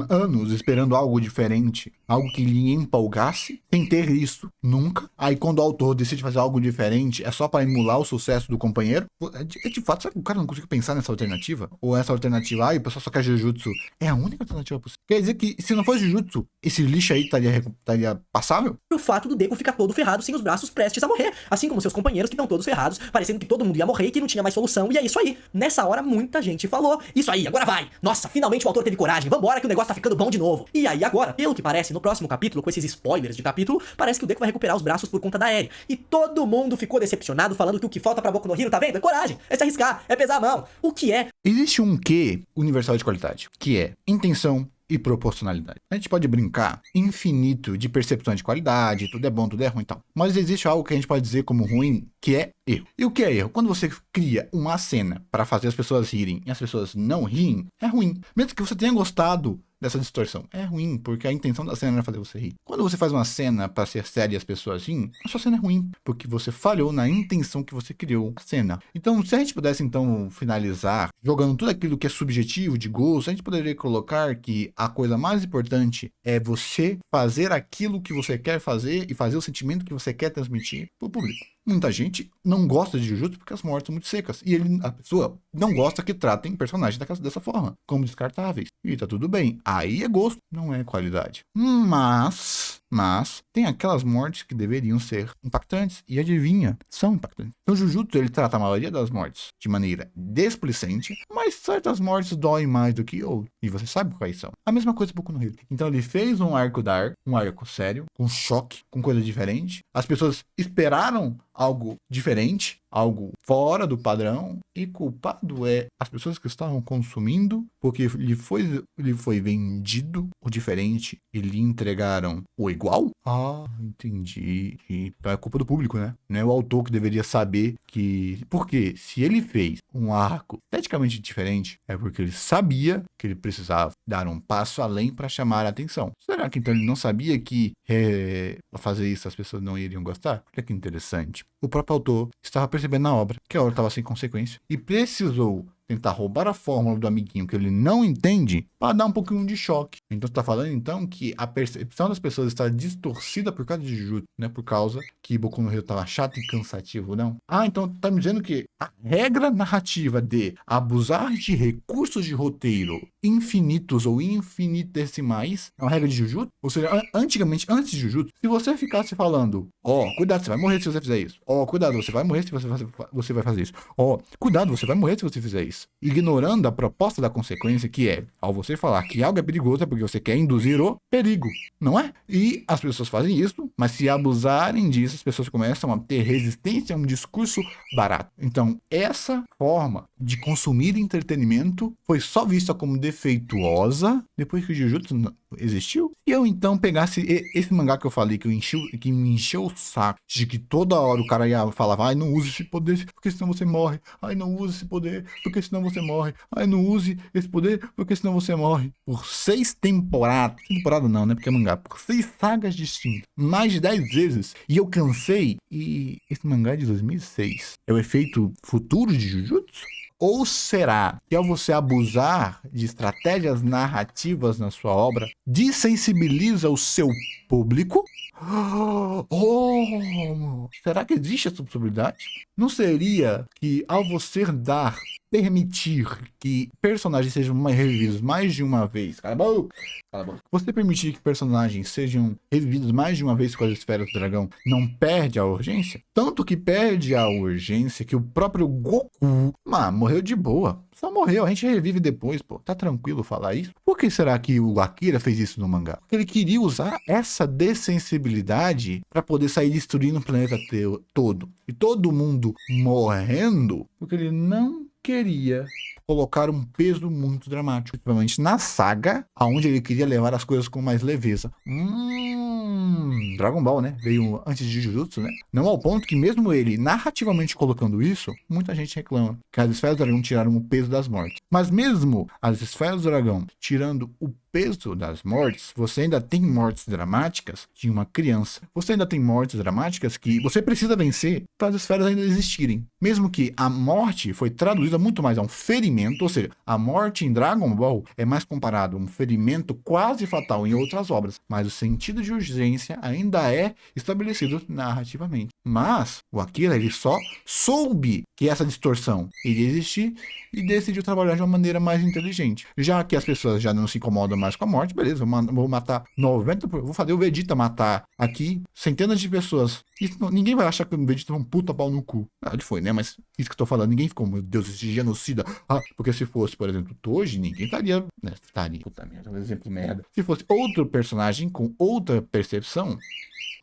anos esperando algo diferente, algo que lhe empolgasse, sem ter isso nunca. Aí quando o autor decide fazer algo diferente, é só para emular o sucesso do companheiro. De fato, será que o cara não consegue pensar nessa alternativa? Ou essa alternativa, o pessoal só quer Jujutsu, é a única alternativa possível? Quer dizer que se não fosse Jujutsu, esse lixo aí estaria passável? o fato do Deku ficar todo ferrado sem os braços prestes a morrer, assim como seus companheiros que estão todos ferrados, parecendo que todo mundo ia morrer e que não tinha mais solução, e é isso aí. Nessa hora, muita gente falou, isso aí, agora vai! Nossa, finalmente o autor teve coragem, vambora que o negócio tá ficando bom de novo. E aí agora, pelo que parece, no próximo capítulo, com esses spoilers de capítulo, parece que o Deku vai recuperar os braços por conta da Eri. E todo mundo ficou decepcionado, falando que o que falta pra Boku no Hero, tá vendo? É coragem, é se arriscar, é pesar a mão. O que é? Existe um quê universal de qualidade, que é intenção e proporcionalidade. A gente pode brincar infinito de percepção de qualidade, tudo é bom, tudo é ruim e tal. Mas existe algo que a gente pode dizer como ruim, que é erro. E o que é erro? Quando você cria uma cena para fazer as pessoas rirem e as pessoas não riem, é ruim. Mesmo que você tenha gostado dessa distorção. É ruim, porque a intenção da cena era fazer você rir. Quando você faz uma cena para ser séria e as pessoas riem, a sua cena é ruim, porque você falhou na intenção que você criou a cena. Então, se a gente pudesse, então, finalizar jogando tudo aquilo que é subjetivo, de gosto, a gente poderia colocar que a coisa mais importante é você fazer aquilo que você quer fazer e fazer o sentimento que você quer transmitir pro público. Muita gente não gosta de Jujutsu porque as mortes são muito secas. E a pessoa não gosta que tratem personagens dessa forma, como descartáveis. E tá tudo bem. Aí é gosto, não é qualidade. Mas tem aquelas mortes que deveriam ser impactantes. E adivinha, são impactantes. Então Jujutsu, ele trata a maioria das mortes de maneira desplicente, mas certas mortes doem mais do que outras. E você sabe quais são. A mesma coisa pro Boku no Hero. Então ele fez um arco dark, um arco sério, com choque, com coisa diferente. As pessoas esperaram algo diferente, algo fora do padrão, e culpado é as pessoas que estavam consumindo, porque lhe foi vendido o diferente e lhe entregaram o igual? Ah, entendi. Então é culpa do público, né? Não é o autor que deveria saber que... Porque se ele fez um arco esteticamente diferente, é porque ele sabia que ele precisava dar um passo além para chamar a atenção. Será que então ele não sabia que para fazer isso as pessoas não iriam gostar? Olha que interessante. O próprio autor estava percebendo na obra que a obra estava sem consequência e precisou tentar roubar a fórmula do amiguinho que ele não entende para dar um pouquinho de choque. Então você está falando então que a percepção das pessoas está distorcida por causa de Jujutsu, né? Por causa que Boku no Hero estava chato e cansativo, não? Ah, então tá me dizendo que a regra narrativa de abusar de recursos de roteiro infinitos ou infinitesimais é uma regra de Jujutsu? Ou seja, antigamente, antes de Jujutsu, se você ficasse falando, cuidado, você vai morrer se você fizer isso. Cuidado, você vai morrer se você vai fazer isso. Cuidado, você vai morrer se você fizer isso. Ignorando a proposta da consequência, que é, ao você falar que algo é perigoso, é porque você quer induzir o perigo, não é? E as pessoas fazem isso, mas se abusarem disso, as pessoas começam a ter resistência a um discurso barato. Então, essa forma de consumir entretenimento foi só vista como defeituosa depois que o Jujutsu existiu. E eu então pegasse esse mangá que eu falei, que me encheu o saco, de que toda hora o cara ia falar, não use esse poder, porque senão você morre. Não use esse poder, porque senão você morre. Não use esse poder, porque senão você morre. Por 6 temporadas. Temporada não, né? Porque é mangá. Por 6 sagas distintas. Mais de 10 vezes. E eu cansei. E esse mangá é de 2006. É o efeito futuro de Jujutsu? Ou será que ao você abusar de estratégias narrativas na sua obra, desensibiliza o seu público? Será que existe essa possibilidade? Não seria que ao você permitir que personagens sejam revividos mais de uma vez, cala a boca, você permitir que personagens sejam revividos mais de uma vez com as esferas do dragão, não perde a urgência? Tanto que perde a urgência que o próprio Goku, morreu de boa. Só morreu, a gente revive depois, pô. Tá tranquilo falar isso? Por que será que o Akira fez isso no mangá? Porque ele queria usar essa dessensibilidade para poder sair destruindo o planeta todo. E todo mundo morrendo, porque ele não queria colocar um peso muito dramático, principalmente na saga, aonde ele queria levar as coisas com mais leveza. Dragon Ball, né? Veio antes de Jujutsu, né? Não ao ponto que mesmo ele narrativamente colocando isso, muita gente reclama que as esferas do dragão tiraram o peso das mortes. Mas mesmo as esferas do dragão tirando o peso das mortes, você ainda tem mortes dramáticas de uma criança. Você ainda tem mortes dramáticas que você precisa vencer para as esferas ainda existirem. Mesmo que a morte foi traduzida muito mais a um ferimento, ou seja, a morte em Dragon Ball é mais comparado a um ferimento quase fatal em outras obras, mas o sentido de urgência ainda é estabelecido narrativamente. Mas o Akira, ele só soube que essa distorção iria existir e decidiu trabalhar de uma maneira mais inteligente. Já que as pessoas já não se incomodam mais com a morte, beleza, vou matar 90%, vou fazer o Vegeta matar aqui centenas de pessoas. Ninguém vai achar que o Vegeta é um puta pau no cu. Ele foi, né? Mas isso que eu tô falando, ninguém ficou, meu Deus, esse genocida. Porque se fosse, por exemplo, Toji, ninguém estaria, né? Puta merda, um exemplo merda. Se fosse outro personagem com outra percepção,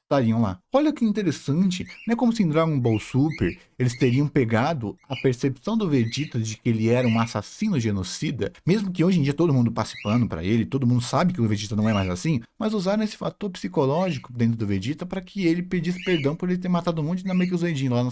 estariam lá. Olha que interessante, não é como se em Dragon Ball Super eles teriam pegado a percepção do Vegeta de que ele era um assassino genocida, mesmo que hoje em dia todo mundo passe pano pra ele, todo mundo sabe que o Vegeta não é mais assim, mas usaram esse fator psicológico dentro do Vegeta para que ele pedisse perdão por ele ter matado um monte de Namekusei lá na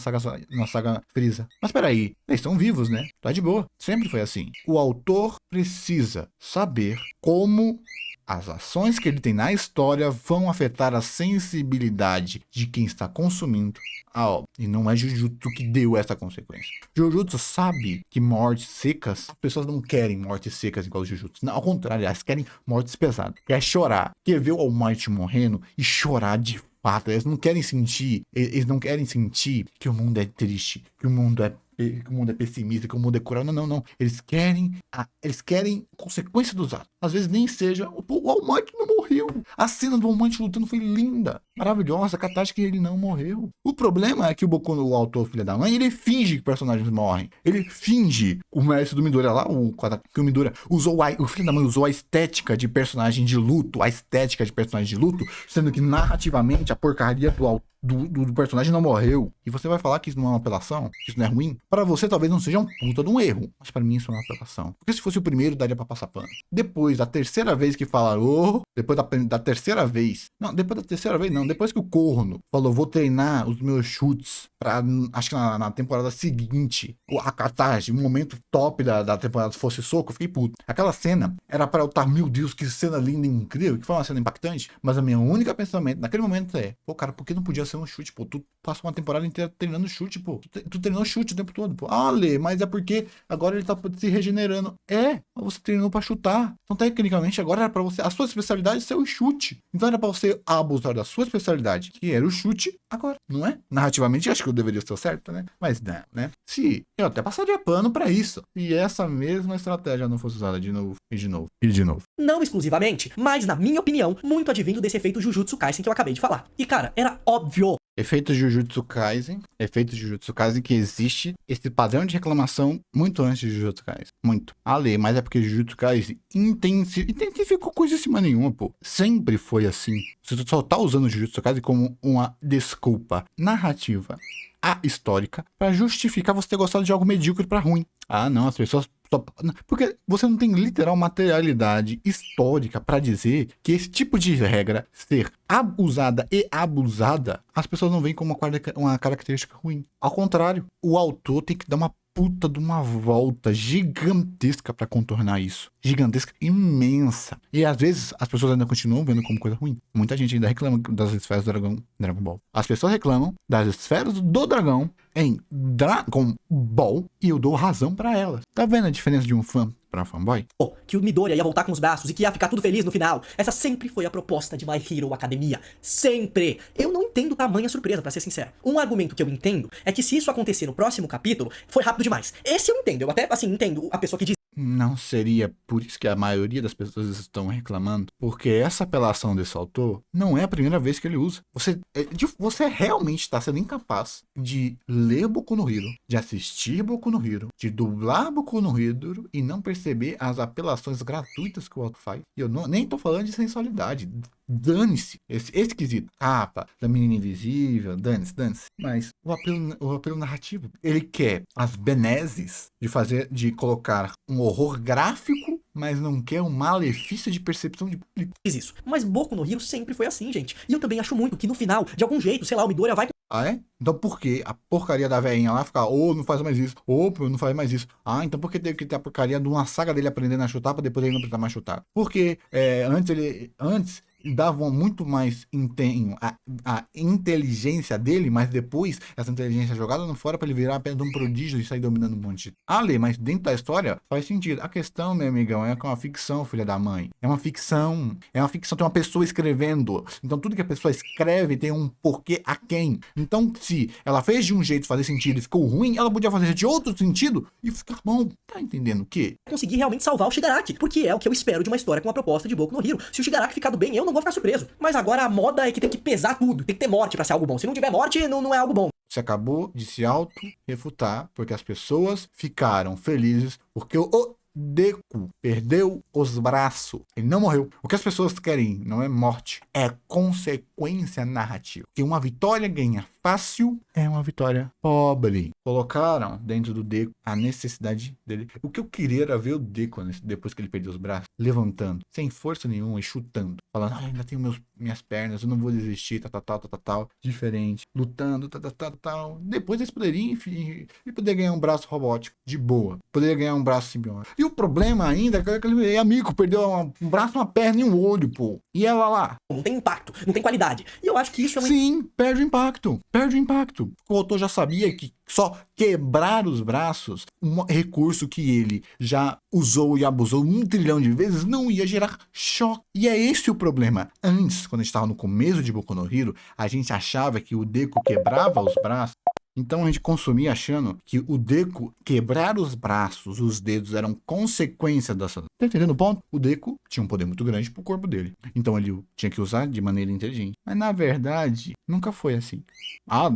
saga Frieza. Mas peraí, eles estão vivos, né? Tá de boa. Sempre foi assim. O autor precisa saber como as ações que ele tem na história vão afetar a sensibilidade de quem está consumindo a obra. E não é Jujutsu que deu essa consequência. Jujutsu sabe que mortes secas, as pessoas não querem mortes secas igual o Jujutsu. Não, ao contrário, elas querem mortes pesadas. Quer chorar. Quer ver o All Might morrendo e chorar de fato. Eles não querem sentir que o mundo é triste, que o mundo é pessimista, que o mundo é cruel. Não. Eles querem consequência dos atos. Às vezes nem seja. O All Might não morreu. A cena do All Might lutando foi linda, maravilhosa. A catástrofe que ele não morreu. O problema é que o Boku, o autor, filho da mãe, ele finge que personagens morrem. Ele finge. O mestre do Midoriya lá, que o Midoriya usou o filho da mãe usou a estética de personagem de luto, sendo que narrativamente a porcaria do personagem não morreu, e você vai falar que isso não é uma apelação, que isso não é ruim, pra você talvez não seja um puta de um erro, mas pra mim isso é uma apelação. Porque se fosse o primeiro, daria pra passar pano. Depois da terceira vez que falaram, depois da terceira vez, não, depois da terceira vez não, depois que o corno falou, vou treinar os meus chutes pra, acho que na temporada seguinte, a catarse, o momento top da temporada fosse soco, eu fiquei puto. Aquela cena era pra eu estar, meu Deus, que cena linda e incrível, que foi uma cena impactante, mas a minha única pensamento naquele momento é, pô, cara, por que não podia ser um chute, pô? Tu passou uma temporada inteira treinando chute, pô. Tu treinou chute o tempo todo, pô. Ah, Lê, mas é porque agora ele tá se regenerando. É, mas você treinou pra chutar. Então, tecnicamente, agora era pra você, a sua especialidade ser o chute. Então era pra você abusar da sua especialidade, que era o chute, agora, não é? Narrativamente, acho que eu deveria ser certo, né? Mas não, né? Se eu até passaria pano pra isso. E essa mesma estratégia não fosse usada de novo, e de novo, e de novo. Não exclusivamente, mas na minha opinião, muito advindo desse efeito Jujutsu Kaisen que eu acabei de falar. E cara, era óbvio. Efeito Jujutsu Kaisen que existe esse padrão de reclamação muito antes de Jujutsu Kaisen. Muito. Mas é porque Jujutsu Kaisen intensificou coisíssima nenhuma, pô. Sempre foi assim. Você só tá usando Jujutsu Kaisen como uma desculpa narrativa histórica pra justificar você ter gostado de algo medíocre pra ruim. Ah, não, as pessoas porque você não tem literal materialidade histórica pra dizer que esse tipo de regra ser usada e abusada, as pessoas não veem como uma característica ruim. Ao contrário, o autor tem que dar uma puta de uma volta gigantesca pra contornar isso. Gigantesca, imensa. E às vezes as pessoas ainda continuam vendo como coisa ruim. Muita gente ainda reclama das esferas do dragão Dragon Ball. As pessoas reclamam das esferas do dragão em Dragon Ball e eu dou razão pra elas. Tá vendo a diferença de um fã pra fanboy? Que o Midoriya ia voltar com os braços e que ia ficar tudo feliz no final. Essa sempre foi a proposta de My Hero Academia. Sempre! Eu não entendo tamanha surpresa, pra ser sincero. Um argumento que eu entendo é que se isso acontecer no próximo capítulo, foi rápido demais. Esse eu entendo. Eu até, assim, entendo a pessoa que diz. Não seria por isso que a maioria das pessoas estão reclamando? Porque essa apelação desse autor não é a primeira vez que ele usa. Você realmente está sendo incapaz de ler Boku no Hero, de assistir Boku no Hero, de dublar Boku no Hero e não perceber as apelações gratuitas que o autor faz. E eu nem tô falando de sensualidade. Dane-se esse quesito. Capa da menina invisível, dane-se. Mas o apelo narrativo, ele quer as benesses de colocar um horror gráfico, mas não quer um malefício de percepção de público. Isso. Mas Boku no Hero sempre foi assim, gente. E eu também acho muito que no final, de algum jeito, sei lá, o Midoriya vai... Ah, é? Então por que a porcaria da velhinha lá ficar, não faz mais isso, não faz mais isso. Ah, então por que teve que ter a porcaria de uma saga dele aprendendo a chutar pra depois ele não precisar mais chutar? Porque antes davam muito mais empenho a inteligência dele, mas depois essa inteligência jogada no fora pra ele virar apenas um prodígio e sair dominando um monte. Lê, mas dentro da história faz sentido. A questão, meu amigão, é que é uma ficção, filha da mãe. É uma ficção, tem uma pessoa escrevendo. Então tudo que a pessoa escreve tem um porquê a quem. Então se ela fez de um jeito fazer sentido e ficou ruim, ela podia fazer de outro sentido e ficar bom. Tá entendendo o quê? Conseguir realmente salvar o Shigaraki, porque é o que eu espero de uma história com a proposta de Boku no Hero. Se o Shigaraki ficar do bem, eu não vou ficar surpreso. Mas agora a moda é que tem que pesar tudo, tem que ter morte pra ser algo bom. Se não tiver morte, não é algo bom. Você acabou de se auto-refutar, porque as pessoas ficaram felizes porque o Deku perdeu os braços. Ele não morreu. O que as pessoas querem não é morte, é consequência narrativa. Que uma vitória ganha fácil é uma vitória pobre. Colocaram dentro do Deku a necessidade dele. O que eu queria era ver o Deku, depois que ele perdeu os braços, levantando, sem força nenhuma e chutando. Falando, ainda tenho minhas pernas, eu não vou desistir, tal. Diferente. Lutando, tal. Depois eles poderiam, enfim, ele poderia ganhar um braço robótico, de boa. Poderia ganhar um braço simbiótico. E o problema ainda é que aquele amigo perdeu um braço, uma perna e um olho, pô. E ela lá. Não tem impacto, não tem qualidade. E eu acho que isso é Sim, perde o impacto. O autor já sabia que só quebrar os braços, um recurso que ele já usou e abusou 1 trilhão de vezes, não ia gerar choque. E é esse o problema. Antes, quando a gente estava no começo de Boku no Hero, a gente achava que o Deku quebrava os braços. Então a gente consumia achando que o Deku quebrar os braços, os dedos eram consequência dessa... Tá entendendo o ponto? O Deku tinha um poder muito grande pro corpo dele. Então ele tinha que usar de maneira inteligente. Mas na verdade, nunca foi assim.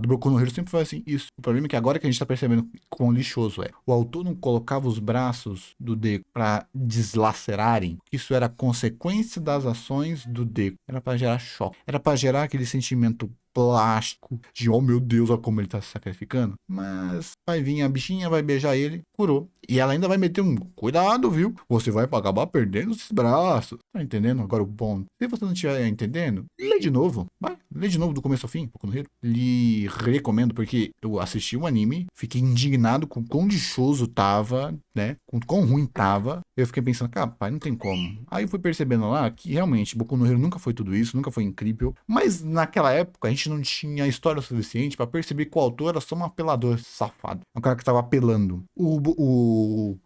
Do Boku no Hero sempre foi assim. Isso. O problema é que agora que a gente tá percebendo quão lixoso é. O autor não colocava os braços do Deku pra deslacerarem. Isso era consequência das ações do Deku. Era pra gerar choque. Era pra gerar aquele sentimento plástico, de oh meu Deus, olha como ele tá se sacrificando. Mas vai vir a bichinha, vai beijar ele, curou. E ela ainda vai meter um cuidado, viu? Você vai acabar perdendo esses braços. Tá entendendo? Agora o ponto. Se você não estiver entendendo, lê de novo. Vai, lê de novo do começo ao fim, Boku no Hero. Lhe recomendo porque eu assisti o anime, fiquei indignado com quão lixoso tava, né? Com quão ruim tava. Eu fiquei pensando, cara, pai, não tem como. Aí eu fui percebendo lá que realmente Boku no Hero nunca foi tudo isso, nunca foi incrível. Mas naquela época a gente não tinha história suficiente pra perceber que o autor era só um apelador safado. Um cara que tava apelando.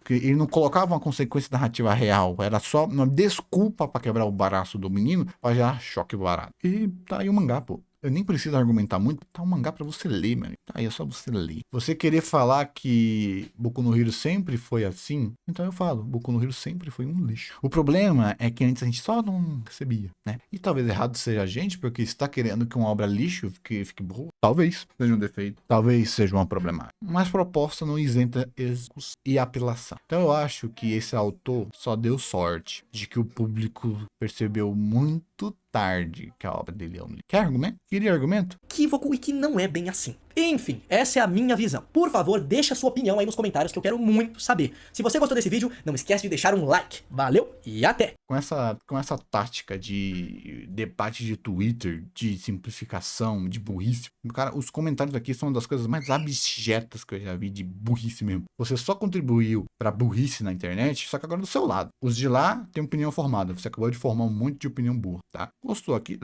Ele não colocava uma consequência narrativa real. Era só uma desculpa pra quebrar o braço do menino pra gerar choque barato. E tá aí o mangá, pô. Eu nem preciso argumentar muito, tá um mangá pra você ler, mano. Tá aí, é só você ler. Você querer falar que Boku no Hero sempre foi assim, então eu falo, Boku no Hero sempre foi um lixo. O problema é que antes a gente só não percebia, né? E talvez errado seja a gente, porque está querendo que uma obra lixo fique boa. Talvez seja um defeito, talvez seja uma problemática. Mas proposta não isenta erros e apelação. Então eu acho que esse autor só deu sorte de que o público percebeu muito tarde que a obra dele é um lixo. Quer argumento? Queria argumento? Equívoco e que não é bem assim. Enfim, essa é a minha visão. Por favor, deixa a sua opinião aí nos comentários que eu quero muito saber. Se você gostou desse vídeo, não esquece de deixar um like. Valeu e até! Com essa tática de debate de Twitter, de simplificação, de burrice, cara, os comentários aqui são uma das coisas mais abjetas que eu já vi de burrice mesmo. Você só contribuiu pra burrice na internet, só que agora do seu lado. Os de lá têm opinião formada. Você acabou de formar um monte de opinião burra, tá? Gostou aqui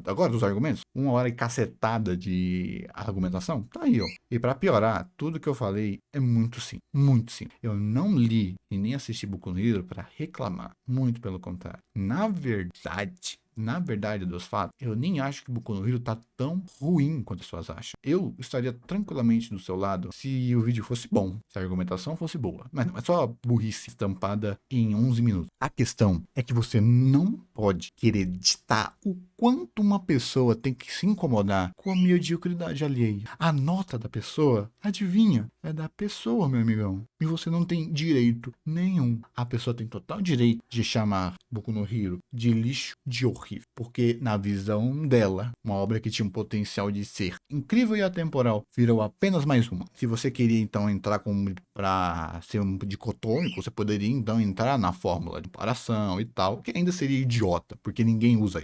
agora dos argumentos? 1 hora e cacetada de argumentação? Tá aí, ó. E pra piorar, tudo que eu falei é muito sim. Muito sim. Eu não li e nem assisti Boku no Hero pra reclamar. Muito pelo contrário. Na verdade dos fatos, eu nem acho que Boku no Hero tá tão ruim quanto as pessoas acham. Eu estaria tranquilamente do seu lado se o vídeo fosse bom, se a argumentação fosse boa. Mas não é só burrice estampada em 11 minutos. A questão é que você não pode querer ditar o quanto uma pessoa tem que se incomodar com a mediocridade alheia. A nota da pessoa, adivinha, é da pessoa, meu amigão. E você não tem direito nenhum. A pessoa tem total direito de chamar Boku no Hero de lixo, de horrível. Porque na visão dela, uma obra que tinha um potencial de ser incrível e atemporal, virou apenas mais uma. Se você queria então entrar para ser um dicotômico, você poderia então entrar na fórmula de comparação e tal, que ainda seria idiota, porque ninguém usa.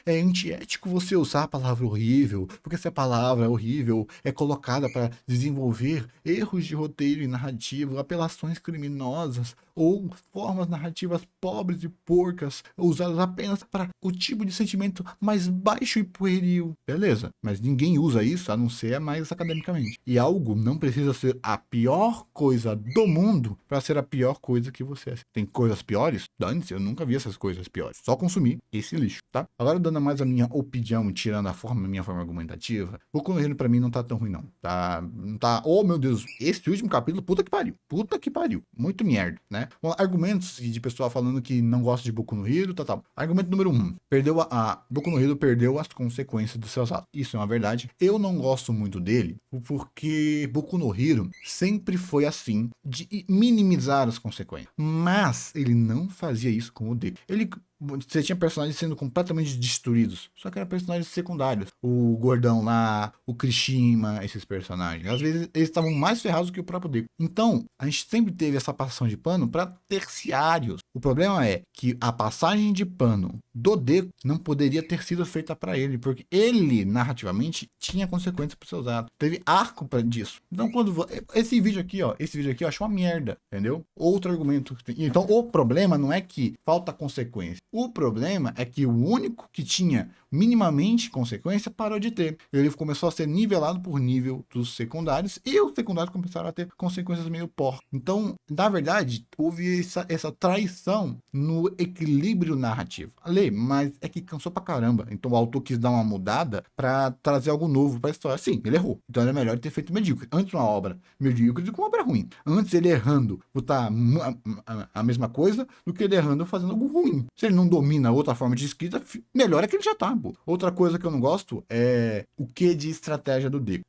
É antiético você usar a palavra horrível, porque essa palavra horrível é colocada para desenvolver erros de roteiro e narrativo, apelações criminosas ou formas narrativas pobres e porcas, usadas apenas para o tipo de sentimento mais baixo e pueril. Beleza, mas ninguém usa isso a não ser mais academicamente. E algo não precisa ser a pior coisa do mundo para ser a pior coisa que você é. Tem coisas piores? Antes eu nunca vi essas coisas piores. Só consumi esse lixo, tá? Agora dando mais a minha opinião, tirando a minha forma argumentativa, Boku no Hero pra mim não tá tão ruim não. Não tá, oh meu Deus, esse último capítulo, puta que pariu, muito merda, né? Bom, argumentos de pessoal falando que não gosta de Boku no Hero, tal. Argumento número 1, Boku no Hero perdeu as consequências dos seus atos. Isso é uma verdade. Eu não gosto muito dele, porque Boku no Hero sempre foi assim, de minimizar as consequências. Mas ele não fazia isso com o dele. Você tinha personagens sendo completamente destruídos, só que eram personagens secundários. O Gordão lá, o Kirishima, esses personagens. Às vezes eles estavam mais ferrados que o próprio Deku. Então, a gente sempre teve essa passação de pano para terciários. O problema é que a passagem de pano do Deku não poderia ter sido feita para ele, porque ele, narrativamente, tinha consequências para seus atos. Teve arco para disso. Então, esse vídeo aqui eu acho uma merda, entendeu? Outro argumento. Então, o problema não é que falta consequência. O problema é que o único que tinha minimamente consequência parou de ter. Ele começou a ser nivelado por nível dos secundários e os secundários começaram a ter consequências meio porcas. Então, na verdade, houve essa traição no equilíbrio narrativo. Mas é que cansou pra caramba. Então o autor quis dar uma mudada pra trazer algo novo pra história. Sim, ele errou. Então era melhor ter feito medíocre. Antes uma obra medíocre do que uma obra ruim. Antes ele errando botar a mesma coisa do que ele errando fazendo algo ruim. Se ele não domina outra forma de escrita, melhor é que ele já tá, pô. Outra coisa que eu não gosto é o que de estratégia do Deku.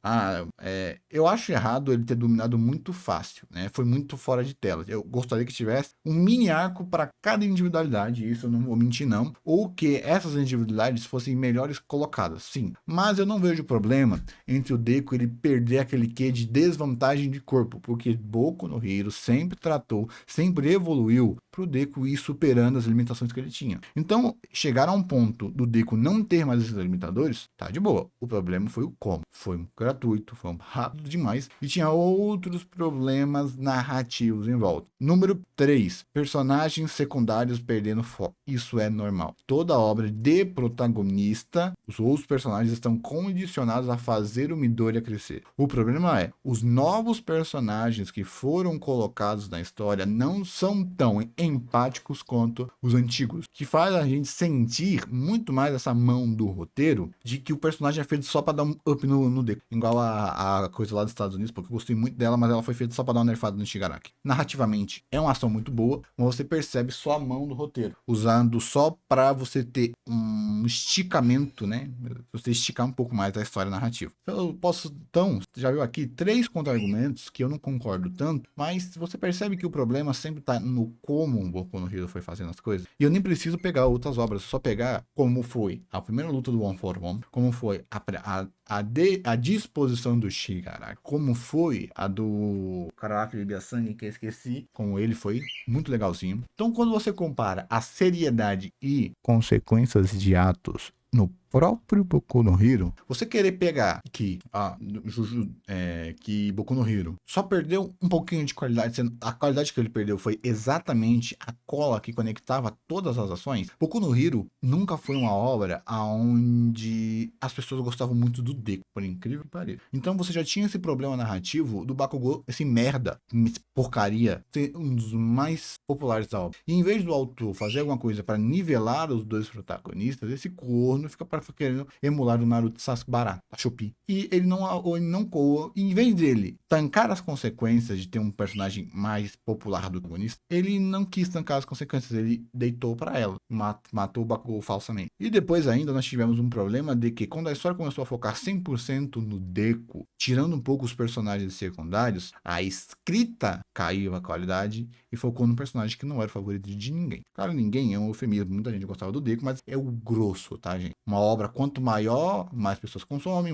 Eu acho errado ele ter dominado muito fácil, né? Foi muito fora de tela. Eu gostaria que tivesse um mini arco para cada individualidade, isso eu não vou mentir não, ou que essas individualidades fossem melhores colocadas, sim. Mas eu não vejo problema entre o Deku ele perder aquele quê de desvantagem de corpo, porque Boku no Hero sempre evoluiu pro Deku ir superando as limitações que ele tinha. Então, chegar a um ponto do Deku não ter mais esses limitadores, tá de boa. O problema foi o como. Foi gratuito, foi rápido demais e tinha outros problemas narrativos em volta. Número 3. Personagens secundários perdendo foco. Isso é normal. Toda obra de protagonista, os outros personagens estão condicionados a fazer o Midoriya crescer. O problema é, os novos personagens que foram colocados na história não são tão empáticos quanto os antigos, que faz a gente sentir muito mais essa mão do roteiro de que o personagem é feito só pra dar um up no Deku. Igual a coisa lá dos Estados Unidos, porque eu gostei muito dela, mas ela foi feita só pra dar uma nerfada no Shigaraki. Narrativamente, é uma ação muito boa, mas você percebe só a mão do roteiro, usando só pra você ter um esticamento, né? Você esticar um pouco mais a história narrativa. Eu posso, então, já viu aqui 3 contra-argumentos que eu não concordo tanto, mas você percebe que o problema sempre tá no como o Boku no Hero foi fazendo as coisas. E eu nem preciso pegar outras obras, só pegar como foi a primeira luta do One for One, como foi a disposição do Shigaraki, como foi a do Caraca de Sangue, que eu esqueci, como ele foi muito legalzinho. Então, quando você compara a seriedade e consequências de atos no próprio Boku no Hero, você querer pegar que Boku no Hero só perdeu um pouquinho de qualidade, sendo a qualidade que ele perdeu foi exatamente a cola que conectava todas as ações. Boku no Hero nunca foi uma obra onde as pessoas gostavam muito do Deku, por incrível que pareça. Então você já tinha esse problema narrativo do Bakugou, esse merda, porcaria, ser um dos mais populares da obra. E em vez do autor fazer alguma coisa para nivelar os dois protagonistas, esse corno fica querendo emular o Naruto Sasuke barato, a Shopee. E ele não coa. E em vez dele tancar as consequências de ter um personagem mais popular do protagonista, ele não quis tancar as consequências, ele deitou para ela, matou o Bakugou falsamente. E depois ainda nós tivemos um problema de que quando a história começou a focar 100% no Deku, tirando um pouco os personagens secundários, a escrita caiu a qualidade e focou num personagem que não era o favorito de ninguém. Claro, ninguém é um eufemismo, muita gente gostava do Deku, mas é o grosso, tá, gente? Uma obra, quanto maior, mais pessoas consomem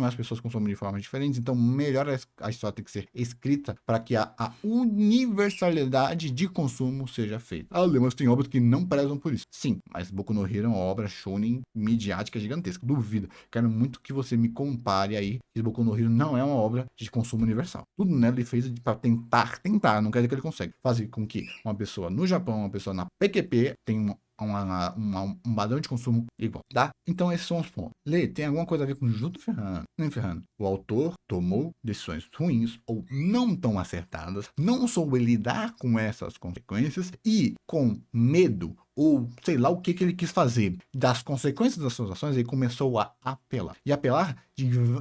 de formas diferentes, então melhor a história tem que ser escrita para que a universalidade de consumo seja feita. Mas tem obras que não prezam por isso. Sim, mas Boku no Hero é uma obra shonen midiática gigantesca, duvido. Quero muito que você me compare aí, que Boku no Hero não é uma obra de consumo universal. Tudo nela ele fez para tentar, não quer dizer que ele consegue, fazer com que uma pessoa no Japão, uma pessoa na PQP tenha um padrão de consumo igual, tá? Então esses são os pontos. Lê, tem alguma coisa a ver com Jujutsu Ferrando? Nem ferrando. O autor tomou decisões ruins ou não tão acertadas, não soube lidar com essas consequências e com medo ou sei lá o que ele quis fazer das consequências das suas ações, ele começou a apelar. E apelar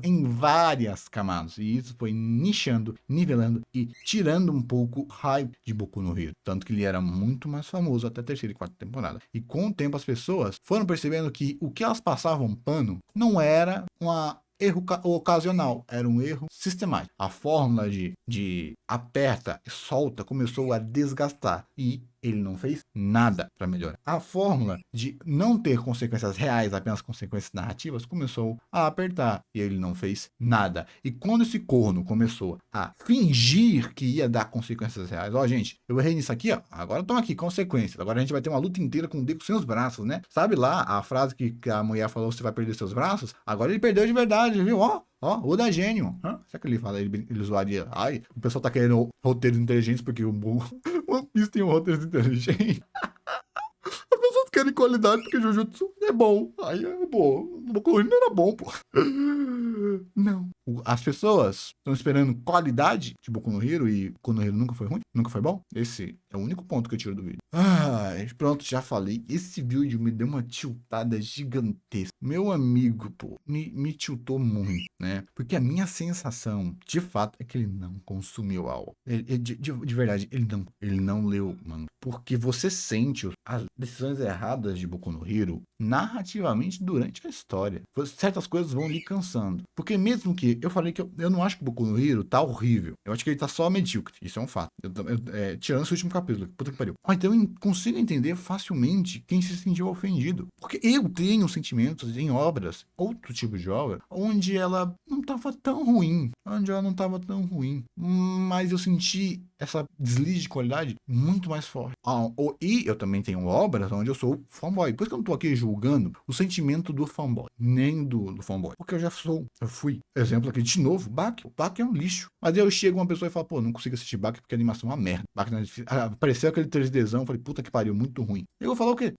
em várias camadas. E isso foi nichando, nivelando e tirando um pouco o hype de Boku no Hero. Tanto que ele era muito mais famoso até a 3ª e 4ª temporada. E com o tempo as pessoas foram percebendo que o que elas passavam pano não era uma erro ocasional, era um erro sistemático. A fórmula de aperta e solta começou a desgastar e ele não fez nada para melhorar. A fórmula de não ter consequências reais, apenas consequências narrativas, começou a apertar e ele não fez nada. E quando esse corno começou a fingir que ia dar consequências reais, gente, eu errei nisso aqui, agora estão aqui, consequências. Agora a gente vai ter uma luta inteira com o Deku sem os braços, né? Sabe lá a frase que a mulher falou, você vai perder seus braços? Agora ele perdeu de verdade, viu? O da gênio. Será que ele fala? Ele zoaria. O pessoal tá querendo roteiros inteligentes porque o One Piece tem um roteiro inteligente. As pessoas querem qualidade porque Jujutsu é bom. Aí é bom. Boku no Hero não era bom, pô. Não. As pessoas estão esperando qualidade de Boku no Hero e Boku no Hero nunca foi ruim, nunca foi bom. Esse é o único ponto que eu tiro do vídeo. Pronto, já falei. Esse vídeo me deu uma tiltada gigantesca. Meu amigo, pô, me tiltou muito, né? Porque a minha sensação, de fato, é que ele não consumiu algo. De verdade, ele não leu, mano. Porque você sente as decisões erradas de Boku no Hero narrativamente durante a história. Certas coisas vão lhe cansando. Porque mesmo que eu falei que eu não acho que o Boku no Hero tá horrível. Eu acho que ele tá só medíocre. Isso é um fato. Tirando esse último capítulo. Puta que pariu. Mas então eu consigo entender facilmente quem se sentiu ofendido. Porque eu tenho sentimentos em obras, outro tipo de obra, onde ela não tava tão ruim. Mas eu senti essa deslize de qualidade muito mais forte. E eu também tenho obras onde eu sou fanboy. Por isso que eu não tô aqui julgando o sentimento do fanboy, nem do fanboy. Porque eu fui. Exemplo aqui de novo, Baki. O Baki é um lixo. Mas aí eu chego uma pessoa e falo, pô, não consigo assistir Baki porque a animação é uma merda. Baki não é difícil. Apareceu aquele 3Dzão, eu falei, puta que pariu, muito ruim. Eu vou falar o quê?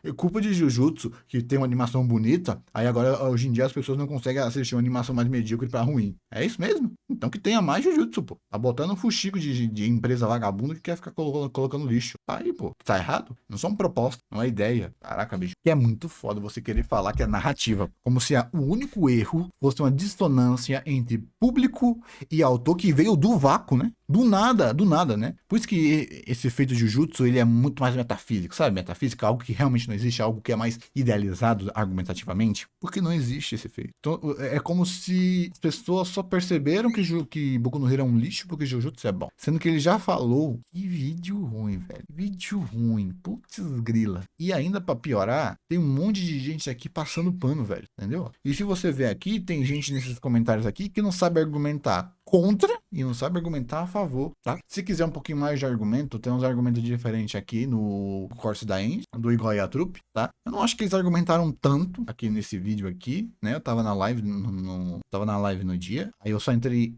É culpa de Jujutsu, que tem uma animação bonita, aí agora, hoje em dia, as pessoas não conseguem assistir uma animação mais medíocre pra ruim. É isso mesmo? Então que tenha mais Jujutsu, pô. Tá botando um fuxico de empresa vagabunda que quer ficar colocando lixo. Tá aí, pô. Tá errado? Não são propostas, não é ideia. Caraca, bicho. Que é muito foda você querer falar que é narrativa. Como se o único erro fosse uma dissonância entre público e autor que veio do vácuo, né? Do nada, né? Por isso que esse efeito de Jujutsu, ele é muito mais metafísico, sabe? Metafísica, algo que realmente não existe, algo que é mais idealizado argumentativamente, porque não existe esse efeito. Então, é como se as pessoas só perceberam que Boku no Hero é um lixo porque Jujutsu é bom. Sendo que ele já falou, que vídeo ruim, velho. Vídeo ruim, putz grila. E ainda pra piorar, tem um monte de gente aqui passando pano, velho, entendeu? E se você ver aqui, tem gente nesses comentários aqui que não sabe argumentar contra e não sabe argumentar a favor, tá? Se quiser um pouquinho mais de argumento, tem uns argumentos diferentes aqui no Corse da End, do Igor e a Trupe, tá? Eu não acho que eles argumentaram tanto aqui nesse vídeo aqui, né? Eu tava na live no dia, aí eu só entrei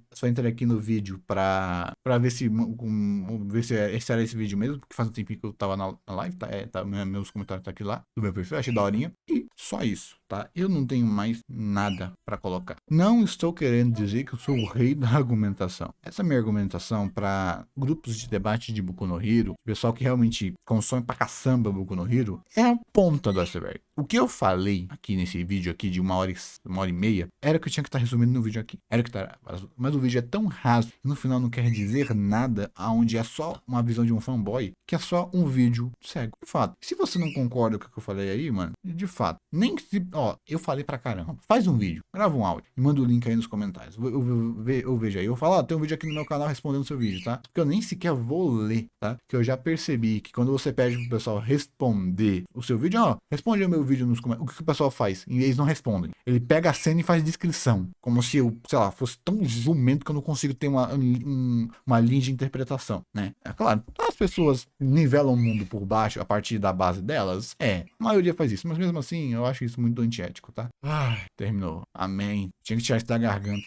aqui no vídeo pra ver se era esse vídeo mesmo, porque faz um tempinho que eu tava na live, tá? Meus comentários tá aqui lá, do meu perfil, achei daorinha, e só isso, tá? Eu não tenho mais nada pra colocar. Não estou querendo dizer que eu sou o rei da argumentação. Essa minha argumentação para grupos de debate de Boku no Hero, pessoal que realmente consome pra caçamba Boku no Hero, é a ponta do iceberg. O que eu falei aqui nesse vídeo aqui de 1h30, era que eu tinha que estar resumindo no vídeo aqui. Mas o vídeo é tão raso e no final não quer dizer nada, aonde é só uma visão de um fanboy, que é só um vídeo cego. De fato, se você não concorda com o que eu falei aí, mano, de fato, nem se... eu falei pra caramba. Faz um vídeo, grava um áudio e manda o link aí nos comentários. Eu vejo aí. Eu falo, tem um vídeo aqui no meu canal respondendo o seu vídeo, tá? Porque eu nem sequer vou ler, tá? Porque eu já percebi que quando você pede pro pessoal responder o seu vídeo, responde o meu vídeo nos comentários. O que o pessoal faz? E eles não respondem. Ele pega a cena e faz descrição. Como se eu, sei lá, fosse tão jumento que eu não consigo ter uma linha de interpretação, né? É claro, as pessoas nivelam o mundo por baixo a partir da base delas. A maioria faz isso. Mas mesmo assim, eu acho isso muito antiético, tá? Terminou. Amém. Tinha que tirar isso da garganta.